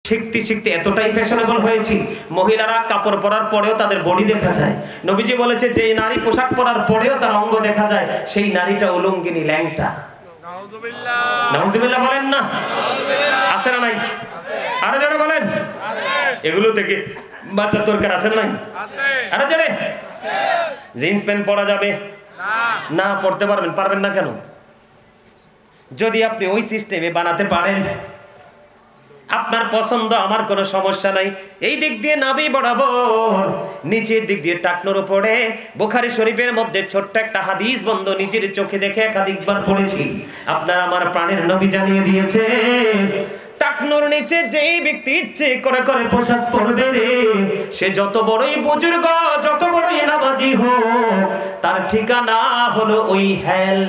শিখতে শিখতে এতটাই ফ্যাশনেবল হয়েছি, মহিলারা কাপড় পরার পরেও তাদের বডি দেখা যায়। নবীজি বলেছে যে নারী পোশাক পরার পরেও তার অঙ্গ দেখা যায়, সেই নারীটা উলঙ্গিনী, ল্যাংটা। নাউজুবিল্লাহ, নাউজুবিল্লাহ বলেন না? আছে না নাই? আরে যারা বলেন এগুলো দেখে বাচ্চার দরকার আছে না নাই? আরে যারে জিন্স প্যান্ট পরা যাবে না? পড়তে পারবেন? পারবেন না কেন? যদি আপনি ওই সিস্টেমে বানাতে পারেন, আপনার পছন্দ, আমার কোনো সমস্যা নাই। এই দিক দিয়ে নাভি বরাবর, নিচের দিক দিয়ে টাকনোর উপরে। বুখারী শরীফের মধ্যে ছোট্ট একটা হাদিস বন্ধ নিজের চোখে দেখে একাধিকবার পড়েছি। আপনার আমার প্রাণের নবী জানিয়ে দিয়েছে, টাকনোর নিচে যেই ব্যক্তি ইচ্ছে করে করে পোশাক পরবে রে, সে যত বড়ই বুজুর্গ, যত বড়ই নামাজি হোক, তার ঠিকানা হলো ওই হেল।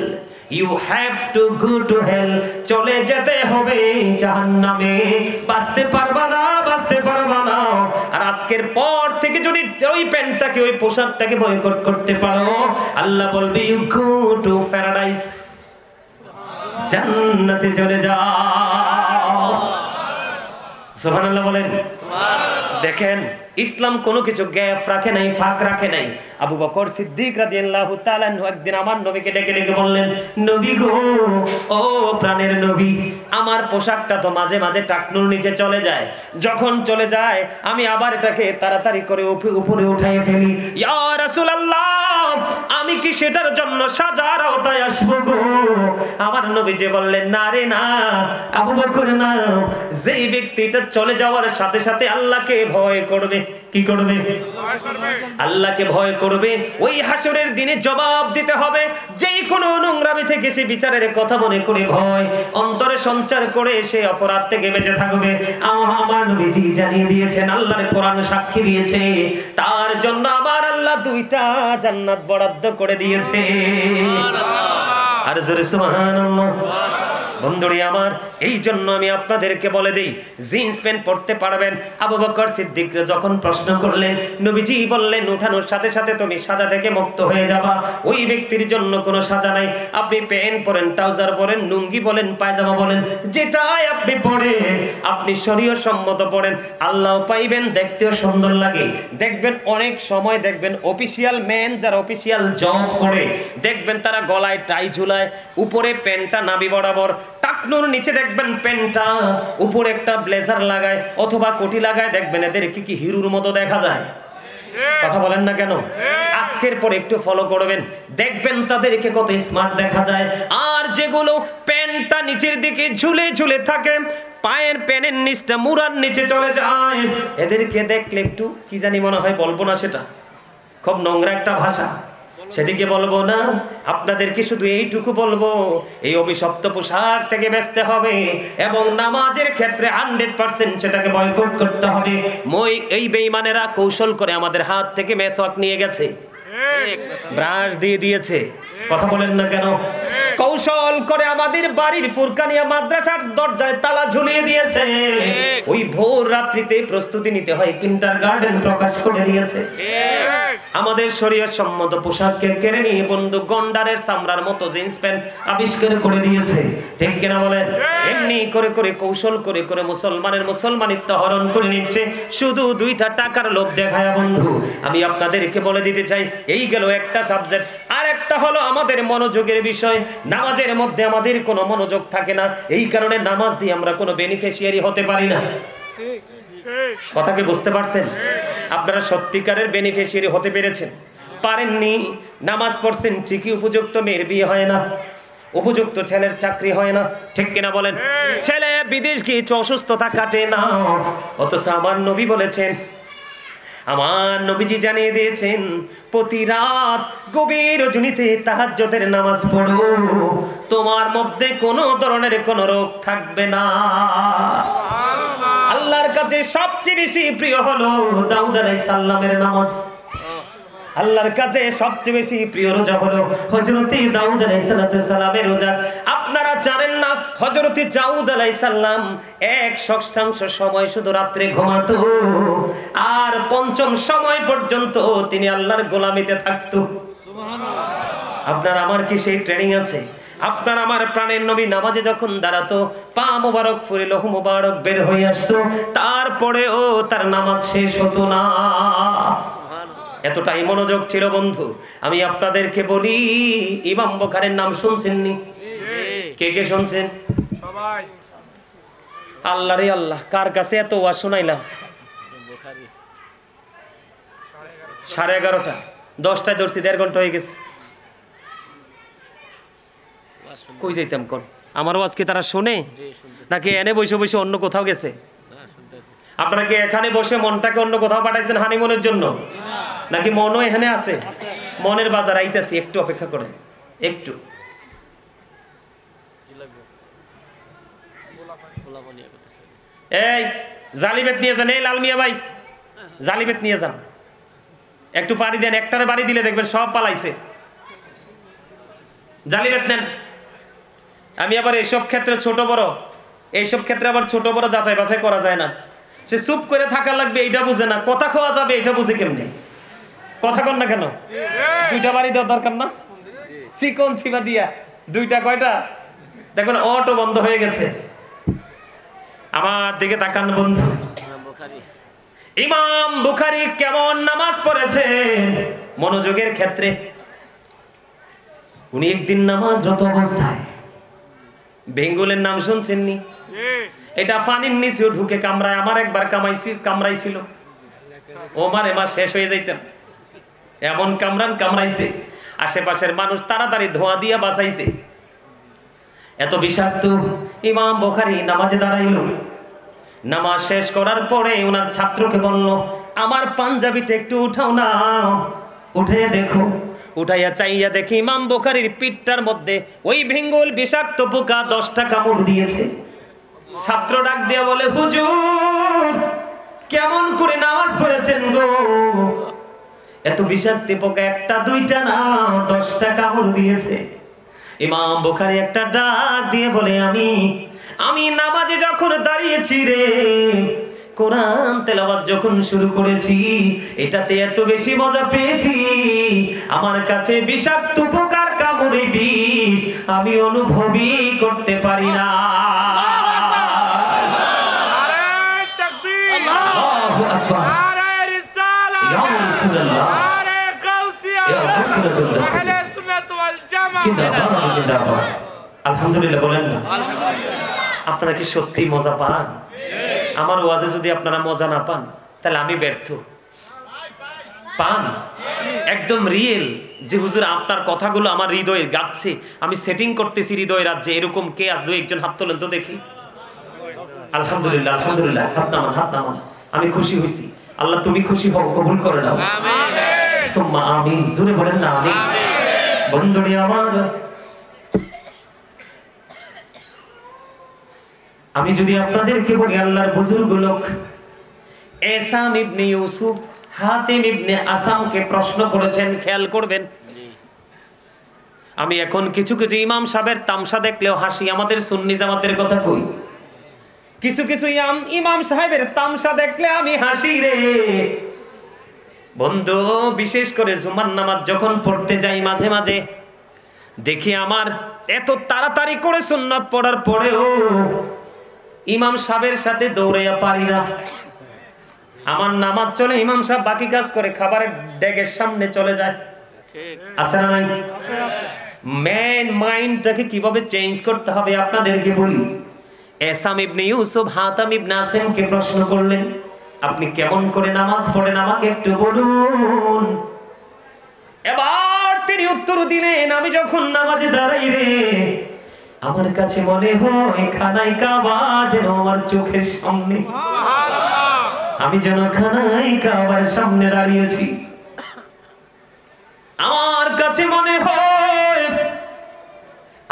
You have to go to hell, চলে যেতে হবে জাহান্নামে, বাঁচতে পারবা না, বাঁচতে পারবা না। আর আজকের পর থেকে যদি ওই প্যান্টটাকে, ওই পোশাকটাকে বয়কট করতে পারো, আল্লাহ বলবে you go to paradise, জান্নাতে চলে যাও। সুবহানাল্লাহ বলেন। দেখেন, ইসলাম কোনো কিছু গ্যাপ রাখে নাই, ফাঁক রাখে নাই। আবু বকর সিদ্দিক রাদিয়াল্লাহু তাআলা একদিন আমার নবীকে ডেকে ডেকে বললেন, নবী গো, ও প্রাণের নবী, আমার পোশাকটা তো মাঝে মাঝে টাকনুর নিচে চলে যায়, যখন চলে যায় আমি আবার এটাকে তাড়াতাড়ি করে উপরে উঠাইয়ে ফেলি। ইয়া রাসূলুল্লাহ, আমি কি সেটার জন্য সাজার আওতায় আসবো গো? আমার নবীজি বললেন, না রে না আবু বকর, না। যেই ব্যক্তিটা চলে যাওয়ার সাথে সাথে আল্লাহকে ভয় করবে, কি করবে? আল্লাহকে ভয় করবে, ওই হাসরের দিনে জবাব দিতে হবে। যেই কোনো নোংরামি থেকে সে বিচারের কথা মনে করে ভয় অন্তরে সঞ্চার করে সে অপরাধ থেকে বেঁচে থাকবে। আমার নবীজি জানিয়ে দিয়েছেন, আল্লাহর কোরআন সাক্ষী দিয়েছে, তার জন্য আবার আল্লাহ দুইটা জান্নাত বরাদ্দ করে দিয়েছে। আর জোরে সুবহানাল্লাহ। বন্ধুরে আমার, এই জন্য আমি আপনাদেরকে বলে দেই, জিন্স প্যান্ট পরতে পারবেন। আবু বকর সিদ্দিক যখন প্রশ্ন করলেন, নবীজি বললেন, উঠানোর সাথে সাথে তুমি সাজা থেকে মুক্ত হয়ে যাবা। ওই ব্যক্তির জন্য কোনো সাজা নাই। আপনি প্যান্ট পরেন, ট্রাউজার পরেন, লুঙ্গি বলেন, পায়জামা বলেন, যেটাই আপনি পরেন, আপনি শরীয়ত সম্মত পরেন, আল্লাহ পাইবেন, দেখতেও সুন্দর লাগে। দেখবেন অনেক সময় দেখবেন অফিসিয়াল ম্যান, যারা অফিসিয়াল জব করে, দেখবেন তারা গলায় টাই ঝুলায়, উপরে প্যান্টটা নাভি বরাবর, টাকনুর নিচে দেখবেন প্যান্টটা, উপরে একটা ব্লেজার লাগায় অথবা কোটি লাগায়, দেখবেন এদের কি হিরোর মতো দেখা যায়। কথা বলেন না কেন? আজকের পর একটু ফলো করবেন, দেখবেন তাদেরকে কত স্মার্ট দেখা যায়। আর যেগুলো প্যান্টটা নিচের দিকে ঝুলে ঝুলে থাকে, পায়ের প্যানের নিচটা মুড়ার নিচে চলে যায়, এদেরকে দেখলে একটু কি জানি মনে হয়, বলবো না, সেটা খুব নোংরা একটা ভাষা, সেদিকে বলবো না। আপনাদেরকে শুধু এইটুকু বলবো, এই অভিশপ্ত পোশাক থেকে বাঁচতে হবে এবং নামাজের ক্ষেত্রে 100% সেটাকে বয়কট করতে হবে। এই বেঈমানেরা কৌশল করে আমাদের হাত থেকে মেসওয়াক নিয়ে গেছে, ব্রাশ দিয়ে দিয়েছে। কথা বলেন না কেন? কৌশল করে আমাদের বাড়ির ফুরকানিয়া মাদ্রাসার দরজায় তালা ঝুলিয়ে দিয়েছে। ওই ভোর রাত্রিতে প্রস্তুতি নিতে হয়, কিন্ডারগার্টেন প্রকাশ করে দিয়েছে। আমাদের শরীয়ত সম্মত পোশাককে কেড়ে নিয়ে বন্ধু গন্ডারের চামড়ার মতো জিন্স প্যান্ট আবিষ্কার করে দিয়েছে। ঠিক কিনা বলেন? এমনি করে করে কৌশল করে করে মুসলমানের মুসলমানিত্ব হরণ করে নিচ্ছে, শুধু দুইটা টাকার লোভ দেখায়। বন্ধু, আমি আপনাদেরকে বলে দিতে চাই, এই গেল একটা সাবজেক্ট। আর একটা হলো আমাদের মনোযোগের বিষয়। নামাজের মধ্যে আমাদের কোনো মনোযোগ থাকে না, এই কারণে নামাজ দিয়ে আমরা কোনো বেনিফিশিয়ারি হতে পারি না। কথা কি বুঝতে পারছেন? আপনারা সত্যিকারের বেনিফিশিয়ারি হতে পেরেছেন? পারেননি। নামাজ পড়ছেন ঠিকই, উপযুক্ত মেয়ের বিয়ে হয় না, উপযুক্ত ছেলের চাকরি হয় না। ঠিক কিনা বলেন? ছেলে বিদেশ গিয়ে অসুস্থতা কাটে না, অথচ আমার নবী বলেছেন, আমার নবীজি জানিয়ে দিয়েছেন, প্রতি রাত গভীর রজনীতে তাহাজ্জুদের নামাজ পড়ো, তোমার মধ্যে কোনো ধরনের কোনো রোগ থাকবে না। আল্লাহর কাছে সবচেয়ে বেশি প্রিয় হলো দাউদ আলাইহিস সালামের নামাজ। আল্লাহর কাছে সবচেয়ে বেশি প্রিয় রোজা হলো হযরত দাউদ আলাইহিস সালামের রোজা। আপনারা জানেন না, হযরত দাউদ আলাইহিস সালাম 1/6 সময় শুধু রাত্রে ঘুমাতো, আর 5ম সময় পর্যন্ত তিনি আল্লাহর গোলামিতে থাকতো। সুবহানাল্লাহ। আপনার আমার কি সেই ট্রেনিং আছে? আপনার আমার প্রাণের নবী নামাজে যখন দাঁড়াতো, পা মোবারক ফুলে লহু মোবারক বের হয়ে আসতো, তারপরেও তার নামাজ শেষ হতো না। এতটাই মনোযোগ ছিল বন্ধু। আমি আপনাদেরকে বলি, ইমাম বুখারীর নাম শুনছেননি? কে কে শুনছেন? সবাই। আল্লাহ রে আল্লাহ, কার কাছে এত ওয়াজ শোনাইলাম? 11:30, 10টায় ধরছি, 1.5 ঘন্টা হয়ে গেছে। কই যাইতাম কোন? আমার ওয়াজ কি তারা শোনে নাকি এনে বসে বসে অন্য কোথাও গেছে? আপনারা কি এখানে বসে মনটাকে অন্য কোথাও পাঠাইছেন হানিমুনের জন্য, নাকি মনও এখানে আছে? মনের বাজার আইতাছি, একটু অপেক্ষা করেন, একটু। এই জালিবেত নিয়ে যান, এই লাল মিয়া ভাই জালিবেত নিয়ে যান, একটু পাড়ি দেন। একটারে বাড়ি দিলে দেখবেন সব পালাইছে। জালিবেত নেন। আমি আবার এইসব ক্ষেত্রে ছোট বড়, এইসব ক্ষেত্রে আবার ছোট বড় যাচাই বাছাই করা যায় না। সে চুপ করে থাকা লাগবে এইটা বুঝে না, কথা খাওয়া যাবে এটা বুঝে কেমনে? কথা কন না কেন? 2টা বাড়ি দেওয়ার দরকার না? চিকন চিবা দিয়া 2টা কয়টা? দেখুন অটো বন্ধ হয়ে গেছে। আমার দিকে তাকান বন্ধু, ইমাম বুখারী কেমন নামাজ পড়েছেন মনোযোগের ক্ষেত্রে। উনি একদিন নামাজরত অবস্থায়, বেঙ্গলের নাম শুনছেননি? এটা পানির নিচেও ঢুকে কামড়ায়। আমার একবার কামড়াইছিল, ও মারে মা শেষ হয়ে যাইতেন, এমন কামড়াইছে। আশেপাশের মানুষ তাড়াতাড়ি ধোঁয়া দিয়া বাঁচাইছে, এত বিষাক্ত। ইমাম বুখারী নামাজে দাঁড়াইল। নামাজ শেষ করার পরে ওনার ছাত্রকে বলল, আমার পাঞ্জাবিটা একটু উঠাও না। উঠে দেখো, উঠাইয়া চাইয়া দেখি ইমাম বুখারীর পিঠটার মধ্যে ওই বেঙ্গল বিষাক্ত পোকা 10টা কামড় দিয়েছে। ছাত্র ডাক দিয়া বলে, হুজুর কেমন করে নামাজ পড়েছেন গো? এত বিষাক্ত পোকা 1টা 2টা না, 10টা কামড় দিয়েছে। ইমাম বুখারী একটা ডাক দিয়ে বলে, আমি নামাজে যখন দাঁড়িয়েছি রে, কোরআন তেলাওয়াত যখন শুরু করেছি, এটাতে এত বেশি মজা পেয়েছি, আমার কাছে বিষাক্ত পোকার কামড়ে বিষ আমি অনুভবই করতে পারি না। আল্লাহু আকবার, নারে রিসালাত, ইয়া রাসূলুল্লাহ, নারে গাউসিয়া, ইয়া রাসূলুল্লাহ, আহলে সুন্নাত ওয়াল জামাআহ, জিন্দাবাদ জিন্দাবাদ। আলহামদুলিল্লাহ বলেন না? আলহামদুলিল্লাহ। আপনারা কি সত্যি মজা পান? আমার ওয়াজে যদি আপনারা মজা না পান, তাহলে আমি ব্যর্থ। পান একদম রিয়েল, যে হুজুর আপনার কথাগুলো আমার হৃদয়ে গাচ্ছে, আমি সেটিং করতেছি হৃদয় রাজ্যে, এরকম কে আজ 2-1 জন হাত তোলেন তো দেখি। আলহামদুলিল্লাহ আলহামদুলিল্লাহ, হাত নামান। আমি খুশি হয়েছি। আল্লাহ তুমি খুশি হও, কবুল করে নাও। আমিন সুম্মা আমিন। জোরে বলেন না আমিন। বন্ধুরে আমার, আমি যদি আপনাদেরকে বলি আল্লাহর বুজুর্গ লোক এসাম ইবনে ইউসুফ হাতিম ইবনে আসামকে প্রশ্ন করেছেন, খেয়াল করবেন। আমি এখন কিছু কিছু ইমাম সাহেবের তামসা দেখলেও হাসি, আমাদের সুন্নি জামাতের কথা কই। কিছু কিছু ইমাম সাহেবের তামসা দেখলে আমি হাসি রে বন্ধু। বিশেষ করে জুমার নামাজ যখন পড়তে যাই, মাঝে মাঝে দেখি আমার এত তাড়াতাড়ি করে সুন্নাত পড়ার পরেও ইমাম সাহেবের সাথে দৌড়াইয়া পারি না। আমার নামাজ চলে, ইমাম সাহেব বাকি কাজ করে, খাবারের ডেগের সামনে চলে যায়। আছে না নাই? মেন মাইন্ডটাকে কিভাবে চেঞ্জ করতে হবে আপনাদেরকে বলি। এসাম ইবনে ইউসুফ হাতাম ইবনে আসিমকে প্রশ্ন করলেন, আপনি কেমন করে নামাজ পড়েন আমাকে একটু বলুন। এবার তিনি উত্তর দিলেন, আমি যখন নামাজে দাঁড়াই রে, আমার কাছে মনে হয় খানায় কাবা যেন আমার চোখের সামনে, আমি যেন খানায় কাবার সামনে দাঁড়িয়েছি। আমার কাছে মনে হয়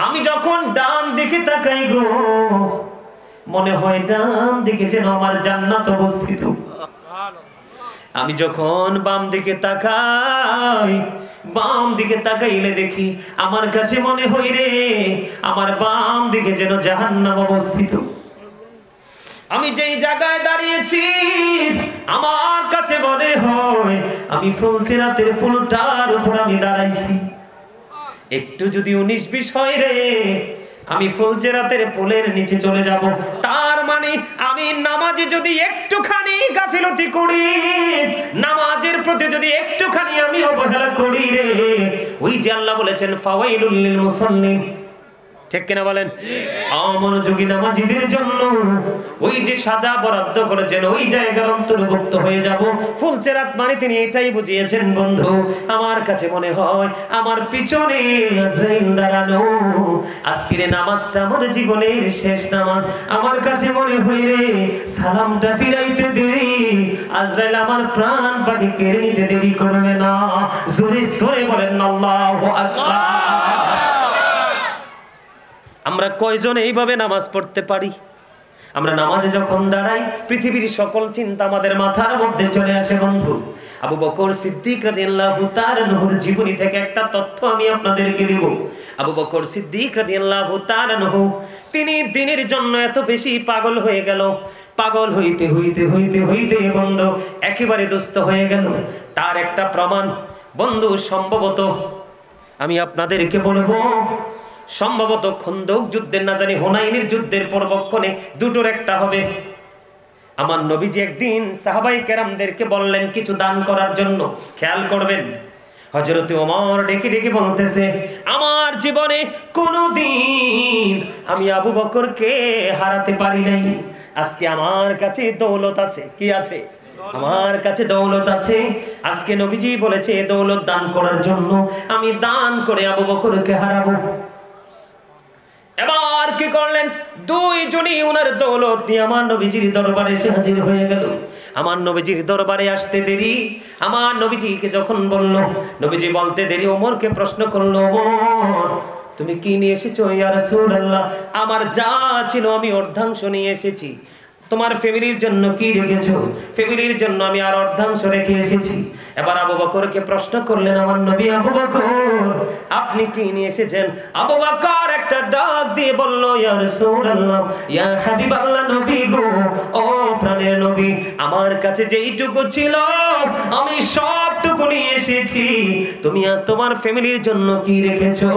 আমি যখন ডান দিকে তাকাই গো, মনে হয় ডান দিকে যেন আমার জান্নাত অবস্থিত। আমি যখন বাম দিকে তাকাই, বাম দিকে তাকাইলে দেখি আমার কাছে মনে হয় রে, আমার বাম দিকে যেন জাহান্নাম অবস্থিত। আমি যেই জায়গায় দাঁড়িয়েছি, আমার কাছে মনে হয় আমি ফুলসিরাতের ফুলটার উপর আমি দাঁড়াইছি। একটু যদি 19-20 হয় রে, আমি ফুলচেরাতের পোলের নিচে চলে যাব। তার মানে আমি নামাজে যদি একটুখানি গাফিলতি করি, নামাজের প্রতি যদি একটুখানি আমি অবহেলা করি রে, ওই যে আল্লাহ বলেছেন ফাওয়াইলুল লিল মুসাল্লিন, ঠিক কিনা বলেন? অমনোযোগী নামাজীদের জন্য ওই যে সাজা বরাদ্দ করেছেন, ওই জায়গার অন্তর্ভুক্ত হয়ে যাব। ফুলচেরাত মানে তিনি এটাই বুঝিয়েছেন বন্ধু। আমার কাছে মনে হয় আমার পিছনে আজরাইল দাঁড়ানো, আজকের নামাজটা আমার জীবনের শেষ নামাজ। আমার কাছে মনে হয় রে, সালামটা ফিরাইতে দেরি, আজরাইল আমার প্রাণ পাখি কেড়ে নিতে দেরি করবে না। জোরে জোরে বলেন আল্লাহু আকবার। আমরা কয়জন এইভাবে নামাজ পড়তে পারি? আমরা নামাজে যখন দাঁড়াই, পৃথিবীর সকল চিন্তা আমাদের মাথার মধ্যে চলে আসে বন্ধু। আবু বকর সিদ্দিক রাদিয়াল্লাহু তাআলা আনহুর জীবনী থেকে একটা তথ্য আমি আপনাদেরকে দেব। আবু বকর সিদ্দিক রাদিয়াল্লাহু তাআলা আনহু তিনি দিনের জন্য এত বেশি পাগল হয়ে গেল, পাগল হইতে হইতে হইতে হইতে বন্ধু একেবারে দুস্থ হয়ে গেল। তার একটা প্রমাণ বন্ধু, সম্ভবত আমি আপনাদেরকে বলবো, সম্ভবত খন্দক যুদ্ধের না জানি হুনাইনের যুদ্ধের পরবক্ষণে দুটোর একটা হবে। আমার নবীজি একদিন সাহাবায়ে কেরামদেরকে বললেন কিছু দান করার জন্য। খেয়াল করবেন, হযরত ওমর ডেকে ডেকে বলতেছে, আমার জীবনে কোনোদিন আমি আবু বকরকে হারাতে পারি নাই। আজকে আমার কাছে দৌলত আছে। কি আছে? আমার কাছে দৌলত আছে। আজকে নবীজি বলেছে দৌলত দান করার জন্য, আমি দান করে আবু বকরকে হারাবো। এবার কি করলেন? দুইজনই ওনার দৌলত নিয়ে আমার নবীজির দরবারে এসে হাজির হয়ে গেল। আমার নবীজির দরবারে আসতে দেরি, আমার নবীজিকে যখন বলল, নবীজি বলতে দেরি ওমরকে প্রশ্ন করলো, ওমর তুমি কি নিয়ে এসেছো ইয়া রাসূলুল্লাহ? আমার যা ছিল আমি অর্ধাংশ নিয়ে এসেছি। তোমার ফ্যামিলির জন্য কি রেখেছো? ফ্যামিলির জন্য আমি আর অর্ধাংশ রেখে এসেছি। এবার আবু বকরকে প্রশ্ন করলেন আমার নবী, আবু বকর আপনি কি নিয়ে এসেছেন? আবু বকর একটা ডাক দিয়ে বলল, ইয়া রাসূলুল্লাহ, ইয়া হাবিবাল্লাহ, নবী গো, ও প্রাণের নবী, আমার কাছে যেইটুকু ছিল আমি সবটুকু নিয়ে এসেছি। তুমি আর তোমার ফ্যামিলির জন্য কি রেখেছো?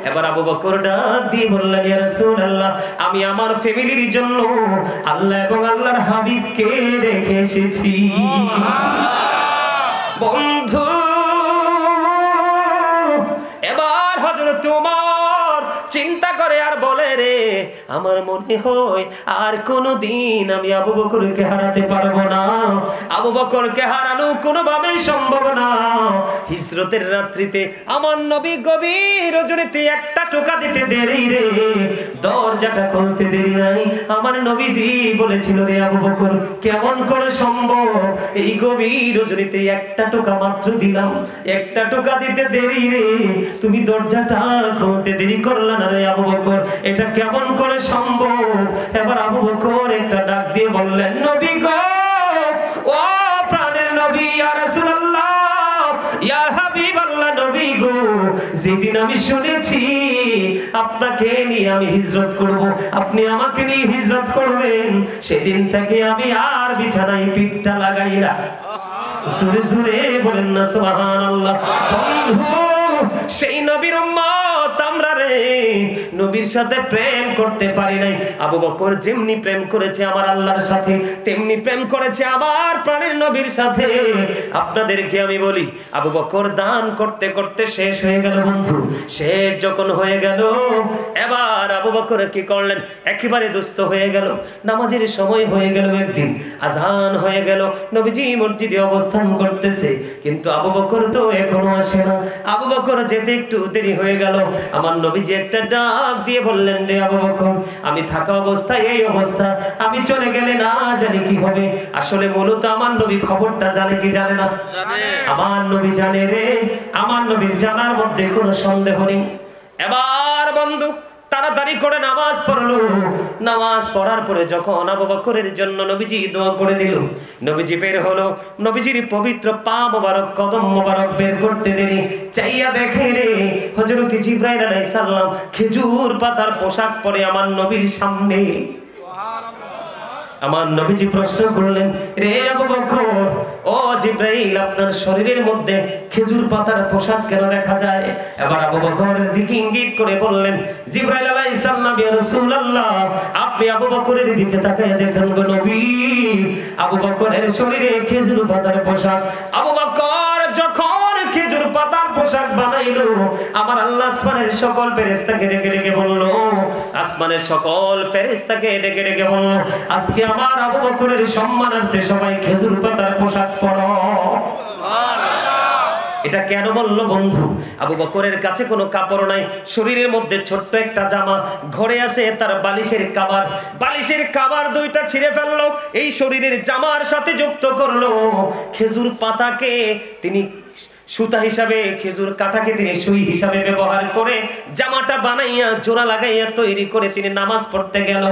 এবার আবু বকর ডাক দিয়ে বললেন, ইয়া রাসূলুল্লাহ, আমি আমার ফ্যামিলির জন্য আল্লাহ এবং আল্লাহর হাবিবকে রেখে এসেছি। বন্ধু এবার হযরত ওমর চিন্তা করে আর বলে, রে আমার মনে হয় আর কোনোদিন আমি আবু বকরকে হারাতে পারবো না। আবু বকরকে হারানো কোনোভাবেই সম্ভব না। হিজরতের রাত্রিতে আমার নবী গভীর রজনীতে একটা টোকা দিতে দেরি রে, দরজাটা খুলতে দেরি নাই। আমার নবীজি বলেছিল, রে আবু বকর কেমন করে সম্ভব? এই গভীর রজনীতে একটা টোকা মাত্র দিলাম, একটা টোকা দিতে দেরি রে, তুমি দরজাটা খুলতে দেরি করলা না রে আবু বকর, এটা কেমন করে সম্ভব? এবার আবু বকর একটা ডাক দিয়ে বললেন, নবী গো, ও প্রাণের নবী, ইয়া রাসূলুল্লাহ, ইয়া হাবিবাল্লাহ, নবী গো, যেদিন আমি শুনেছি আপনাকে নিয়ে আমি হিজরত করব, আপনি আমাকে নিয়ে হিজরত করবেন, সেদিন থেকে আমি আর বিছানায় পিঠটা লাগাই না। জোরে জোরে বলেন না সুবহানাল্লাহ। বন্ধু সেই নবীর উম্মত আমরা রে, নবীর সাথে প্রেম করতে পারি নাই। আবু বকর যেমনি প্রেম করেছে আমার আল্লাহর সাথে, তেমনি প্রেম করেছে আমার প্রাণের নবীর সাথে। আপনাদেরকে আমি বলি, আবু বকর দান করতে করতে শেষ হয়ে গেল বন্ধু। শেষ যখন হয়ে গেল, এবার আবু বকর কি করলেন? একেবারে দুস্থ হয়ে গেল। নামাজের সময় হয়ে গেল, একদিন আজান হয়ে গেল, নবীজি মসজিদে অবস্থান করতেছে, কিন্তু আবু বকর তো এখনো আসে না। আবু বকর যেতে একটু দেরি হয়ে গেল। আমার নবীজি একটা ডাক দিয়ে বললেন, রে আবু বকর, আমি থাকা অবস্থায় এই অবস্থা, আমি চলে গেলে না জানি কি হবে। আসলে মূলত আমার নবী খবরটা জানে কি জানে না? আমার নবী জানে রে, আমার নবীর জানার মধ্যে কোনো সন্দেহ নেই। এবার বন্ধু তাড়াতাড়ি করে নামাজ পড়লো। নামাজ পড়ার পরে যখন আবু বকরের জন্য নবীজি দোয়া করে দিল, নবীজি বের হলো, নবীজির পবিত্র পা মোবারক, কদম মোবারক বের করতে দেরি, চাইয়া দেখে রে হযরত জিবরাইল আলাইহিস সালাম খেজুর পাতার পোশাক পরে আমার নবীর সামনে। আমার নবীজি প্রশ্ন করলেন, রে আবু বকর, ও জিবরাইল আপনার শরীরের মধ্যে খেজুর পাতার পোশাক কেন দেখা যায়? এবার আবু বকরের দিকে ইঙ্গিত করে বললেন, জিবরাইল আলাইহিস সালাম, ইয়া রাসূলুল্লাহ, আপনি আবু বকরের দিকে তাকায় দেখেন গো নবী, আবু বকরের শরীরে খেজুর পাতার পোশাক। আবু বকর যখন খেজুর পাতার পোশাক বানাইলো, আমার আল্লাহ আসমানের সকল ফেরেশতাকে ডেকে ডেকে বলল, আসমানের সকল ফেরেশতাকে ডেকে ডেকে বলল, আজকে আমার আবু বকরের সম্মানার্থে সবাই খেজুর পাতার পোশাক পরো। এটা কেন বললো বন্ধু? আবু বকরের কাছে কোনো কাপড় নাই, শরীরের মধ্যে ছোট্ট একটা জামা, ঘরে আছে তার বালিশের কাবার, বালিশের কাবার দুইটা ছিঁড়ে ফেললো, এই শরীরের জামার সাথে যুক্ত করলো খেজুর পাতাকে। তিনি সুতা হিসাবে, খেজুর কাটাকে তিনি সুই হিসাবে ব্যবহার করে জামাটা বানাইয়া জোড়া লাগাইয়া তৈরি করে তিনি নামাজ পড়তে গেল।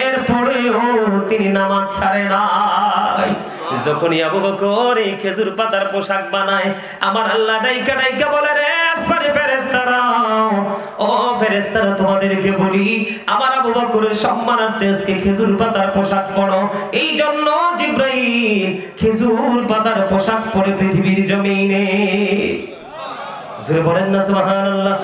এরপরেও তিনি নামাজ ছাড়ে নাই। যখন আবু বকর এই খেজুর পাতার পোশাক বানায়, আমার আল্লাহ ডাইকা ডাইকা বলে, রে আসমানের ফেরেশতারা, ও ফেরেশতারা, তোমাদেরকে বলি, আমার আবু বকরের সম্মানার্থে আজকে খেজুর পাতার পোশাক পরো। এই জন্য জিবরাইল খেজুর পাতার পোশাক পরে পৃথিবীর জমিনে, জোরে বলেন না সুবহানাল্লাহ।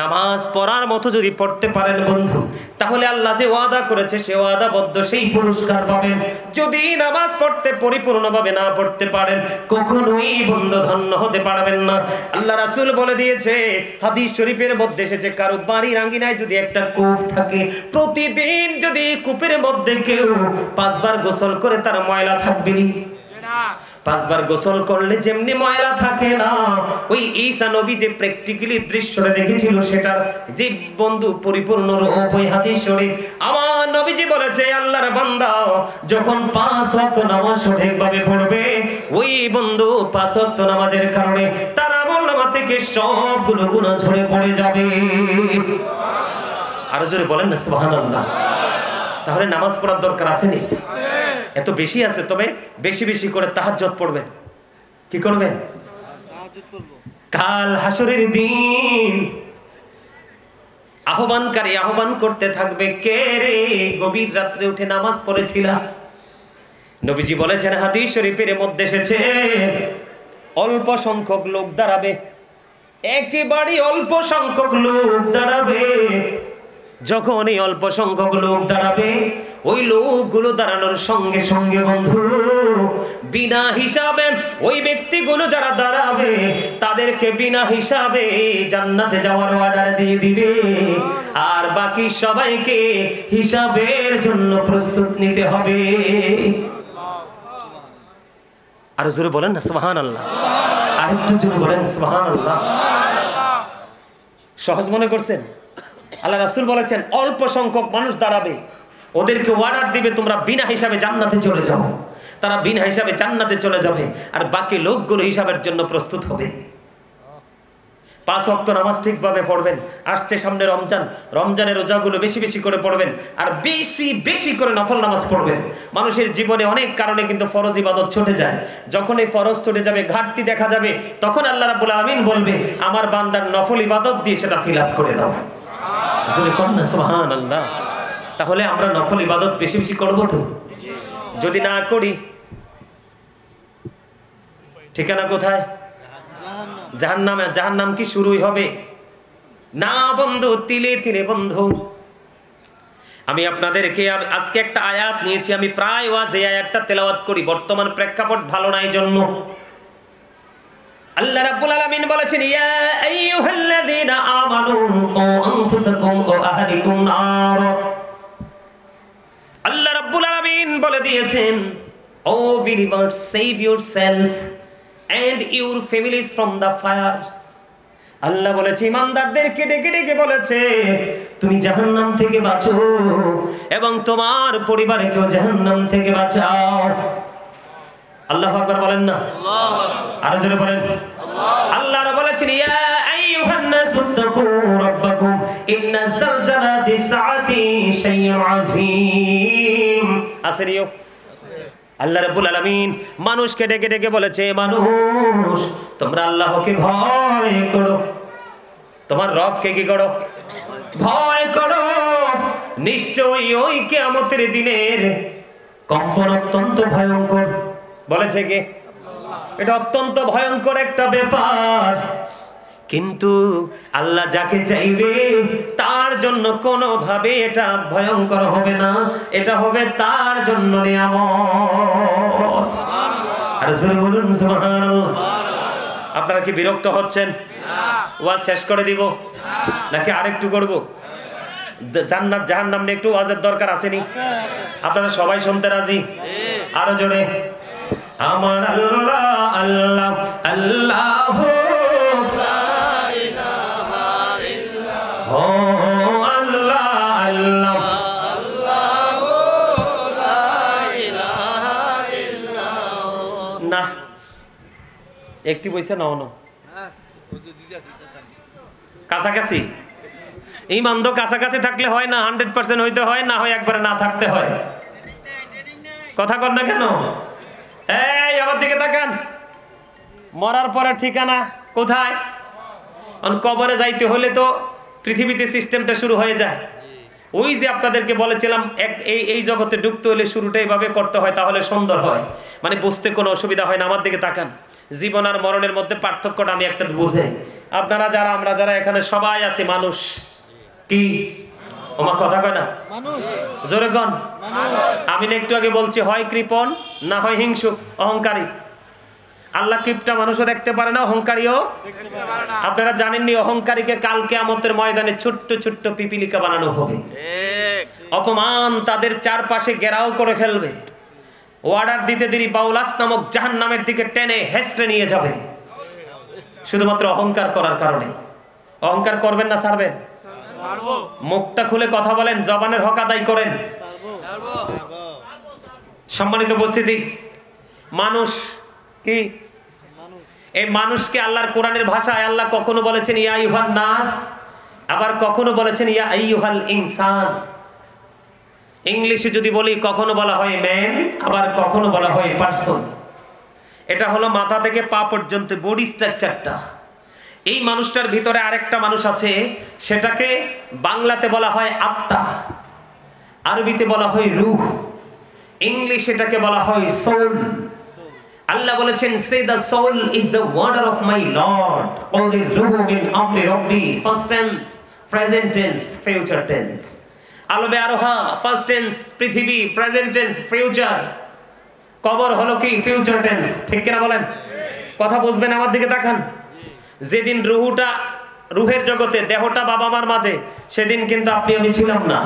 নামাজ পড়ার মতো যদি পড়তে পারেন বন্ধু, তাহলে আল্লাহ যে ওয়াদা করেছে সে ওয়াদাবদ্ধ সেই পুরস্কার পাবেন। যদি নামাজ পড়তে পরিপূর্ণভাবে না পড়তে পারেন, কখনোই বন্ধু ধন্য হতে পারবেন না। আল্লাহ রাসূল বলে দিয়েছে, হাদিস শরীফের মধ্যে এসেছে, কারো বাড়ির আঙ্গিনায় যদি একটা কূপ থাকে, প্রতিদিন যদি কূপের মধ্যে কেউ 5 বার গোসল করে, তার ময়লা থাকবে না। 5 বার গোসল করলে যেমনি ময়লা থাকে না, ওই ঈসা নবী যে প্র্যাকটিক্যালি দৃশ্যটা দেখেছিল, সেটার যে বন্ধু পরিপূর্ণ রূপ ওই হাদিস শরীফ। আমার নবীজি বলেছে, আল্লাহর বান্দা যখন 5 ওয়াক্ত নামাজ সঠিকভাবে পড়বে, ওই বন্ধু 5 ওয়াক্ত নামাজের কারণে তার আমলনামা থেকে সবগুলো গুনাহ ঝরে পড়ে যাবে। আর জোরে বলেন না সুবহানাল্লাহ। তাহলে নামাজ পড়ার দরকার আছে নি? এত বেশি আছে। তবে বেশি বেশি করে তাহাজ্জুদ পড়বেন। কি করবেন? কাল হাসরের দিন আহ্বানকারী আহ্বান করতে থাকবে, কে রে গভীর রাত্রে উঠে নামাজ পড়েছিলা? নবীজি বলেছেন, হাদিস শরীফের মধ্যে এসেছে, অল্প সংখ্যক লোক দাঁড়াবে, একেবারে অল্প সংখ্যক লোক দাঁড়াবে। যখন এই অল্প সংখ্যক লোক দাঁড়াবে, ওই লোকগুলো দাঁড়ানোর সঙ্গে সঙ্গে বন্ধু বিনা হিসাবে ওই ব্যক্তিগুলো যারা দাঁড়াবে, তাদেরকে বিনা হিসাবে জান্নাতে যাওয়ার অর্ডার দিয়ে দিবে। আর বাকি সবাইকে হিসাবের জন্য প্রস্তুত নিতে হবে। আর জোরে বলেন না সুবহানাল্লাহ। আর একটু জোরে বলেন সুবহানাল্লাহ। সহজ মনে করছেন? আল্লাহ রাসূল বলেছেন, অল্প সংখ্যক মানুষ দাঁড়াবে, ওদেরকে অর্ডার দিবে, তোমরা বিনা হিসাবে জান্নাতে চলে যাও। তারা বিনা হিসাবে জান্নাতে চলে যাবে, আর বাকি লোকগুলো হিসাবের জন্য প্রস্তুত হবে। 5 ওয়াক্ত নামাজ ঠিকভাবে পড়বেন। আসছে সামনে রমজান, রমজানের রোজাগুলো বেশি বেশি করে পড়বেন, আর বেশি বেশি করে নফল নামাজ পড়বেন। মানুষের জীবনে অনেক কারণে কিন্তু ফরজ ইবাদত ছুটে যায়। যখন এই ফরজ ছুটে যাবে, ঘাটতি দেখা যাবে, তখন আল্লাহ রাব্বুল আমিন বলবে, আমার বান্দার নফল ইবাদত দিয়ে সেটা ফিল আপ করে দাও। সুবহানাল্লাহ। তাহলে আমরা নফল ইবাদত বেশি বেশি করবো তো? যদি না করি, ঠিকানা কোথায়? জাহান্নামে। জাহান্নাম কি শুরুই হবে? না বন্ধু, তিলে তিলে বন্ধু। আমি আপনাদেরকে আজকে একটা আয়াত নিয়েছি, আমি প্রায় ওয়াজে আয়াতটা তেলাওয়াত করি, বর্তমান প্রেক্ষাপট ভালো নাই জন্য। আল্লাহ রাব্বুল আলামিন বলেছেন, ইয়া আইয়ুহাল্লাযীনা আমানু কু আনফুসাকুম ওয়া আহলিকুম নার। আল্লাহ রাব্বুল আলামিন বলে দিয়েছেন, O believers, save yourself and your families from the fire. আল্লাহ বলেছে, ইমানদারদেরকে ডেকে ডেকে বলেছে, তুমি জাহান্নাম থেকে বাঁচো এবং তোমার পরিবারকেও জাহান্নাম থেকে বাঁচাও। আল্লাহু আকবার বলেন না? আল্লাহু আকবার। আরো জোরে বলেন আল্লাহ। আল্লাহ বলেছেন, ইয়া আইয়ুহান নাসু তাকু রাব্বাকুম ইন্না যালজালাতিস সাআতি শাইউন আযীম। আসরিও আল্লাহ রাব্বুল আলামিন মানুষকে ডেকে ডেকে বলেছে, মানুষ তোমরা আল্লাহকে ভয় করো, তোমার রবকে কি করো? ভয় করো। নিশ্চয়ই ওই কিয়ামতের দিনের কম্পন অত্যন্ত ভয়ঙ্কর। বলেছে কে? এটা অত্যন্ত ভয়ঙ্কর একটা ব্যাপার। কিন্তু আল্লাহ যাকে চাইবে তার জন্য কোনোভাবে এটা ভয়ঙ্কর হবে না, এটা হবে তার জন্য নিয়ামত। আর বলুন সুবহানাল্লাহ। আপনারা কি বিরক্ত হচ্ছেন? ওয়াজ শেষ করে দিব নাকি আরেকটু করব? জান্নাত জাহান্নাম নিয়ে একটু ওয়াজের দরকার আসেনি? আপনারা সবাই শুনতে রাজি? আরো জোরে। আমার আল্লাহ আল্লাহ আল্লাহ ও আল্লাহ আল্লাহ না একটি বইছে না অন কাছাকাছি ইমান তো কাছাকাছি থাকলে হয় না, 100% হইতে হয়, না হয় একবারে না থাকতে হয়। কথা কর না কেন? এই আমার দিকে তাকান। মরার পরে ঠিকানা কোথায়? কবরে যাইতে হলে তো পৃথিবীতে সিস্টেমটা শুরু হয়ে যায়। ওই যে আপনাদেরকে বলেছিলাম এই জগতে ঢুকতে হলে শুরুটা এইভাবে করতে হয়, তাহলে সুন্দর হয়, মানে বুঝতে কোনো অসুবিধা হয় না। আমার দিকে তাকান। জীবন আর মরণের মধ্যে পার্থক্যটা আমি একটা বুঝাই। আপনারা যারা আমরা যারা এখানে সবাই আছি মানুষ। কি আমার কথা কয় না? জোরে কন। আমি না একটু আগে বলছি হয় কৃপণ না হয় হিংসুক অহংকারী। আল্লাহ কিপটা মানুষও দেখতে পারে না, অহংকারীও। আপনারা জানেননি অহংকারীকে কাল কিয়ামতের ময়দানে ছোট্ট ছোট্ট পিপিলিকা বানানো হবে। অপমান তাদের চারপাশে ঘেরাও করে ফেলবে। অর্ডার দিতে দেরি বাউলাস নামক জাহান্নামের দিকে টেনে হেসড়ে নিয়ে যাবে, শুধুমাত্র অহংকার করার কারণে। অহংকার করবেন না ছাড়বেন? মুখটা খুলে কথা বলেন, জবানের হক আদায় করেন। সম্মানিত উপস্থিতি, মানুষ কি এই মানুষকে আল্লাহর কোরআনের ভাষায় আল্লাহ কখনো বলেছেন ইয়া আইয়ুহান নাস, আবার কখনো বলেছেন ইয়া আইয়ুহাল ইনসান। ইংলিশে যদি বলি কখনো বলা হয় ম্যান, আবার কখনো বলা হয় পারসন। এটা হলো মাথা থেকে পা পর্যন্ত বডি স্ট্রাকচারটা। এই মানুষটার ভিতরে আরেকটা মানুষ আছে, সেটাকে বাংলাতে বলা হয় আত্মা, আরবিতে বলা হয় রূহ, ইংলিশে এটাকে বলা হয় সোল। আল্লাহ বলেছেন say the soul is the order of my lord, only রূহ মিন আমরি রব্বি, first tense, present tense, future tense. আলবে আরোহা ফার্স্ট টেন্স, পৃথিবী প্রেজেন্ট টেন্স, ফিউচার। কবর হলো কি ফিউচার টেন্স, ঠিক কিনা বলেন? কথা বুঝবেন, আমার দিকে তাকান। যেদিন রুহের জগতে, দেহটা বাবা মার মাঝে, সেদিন কিন্তু আপনি আমি ছিলাম না।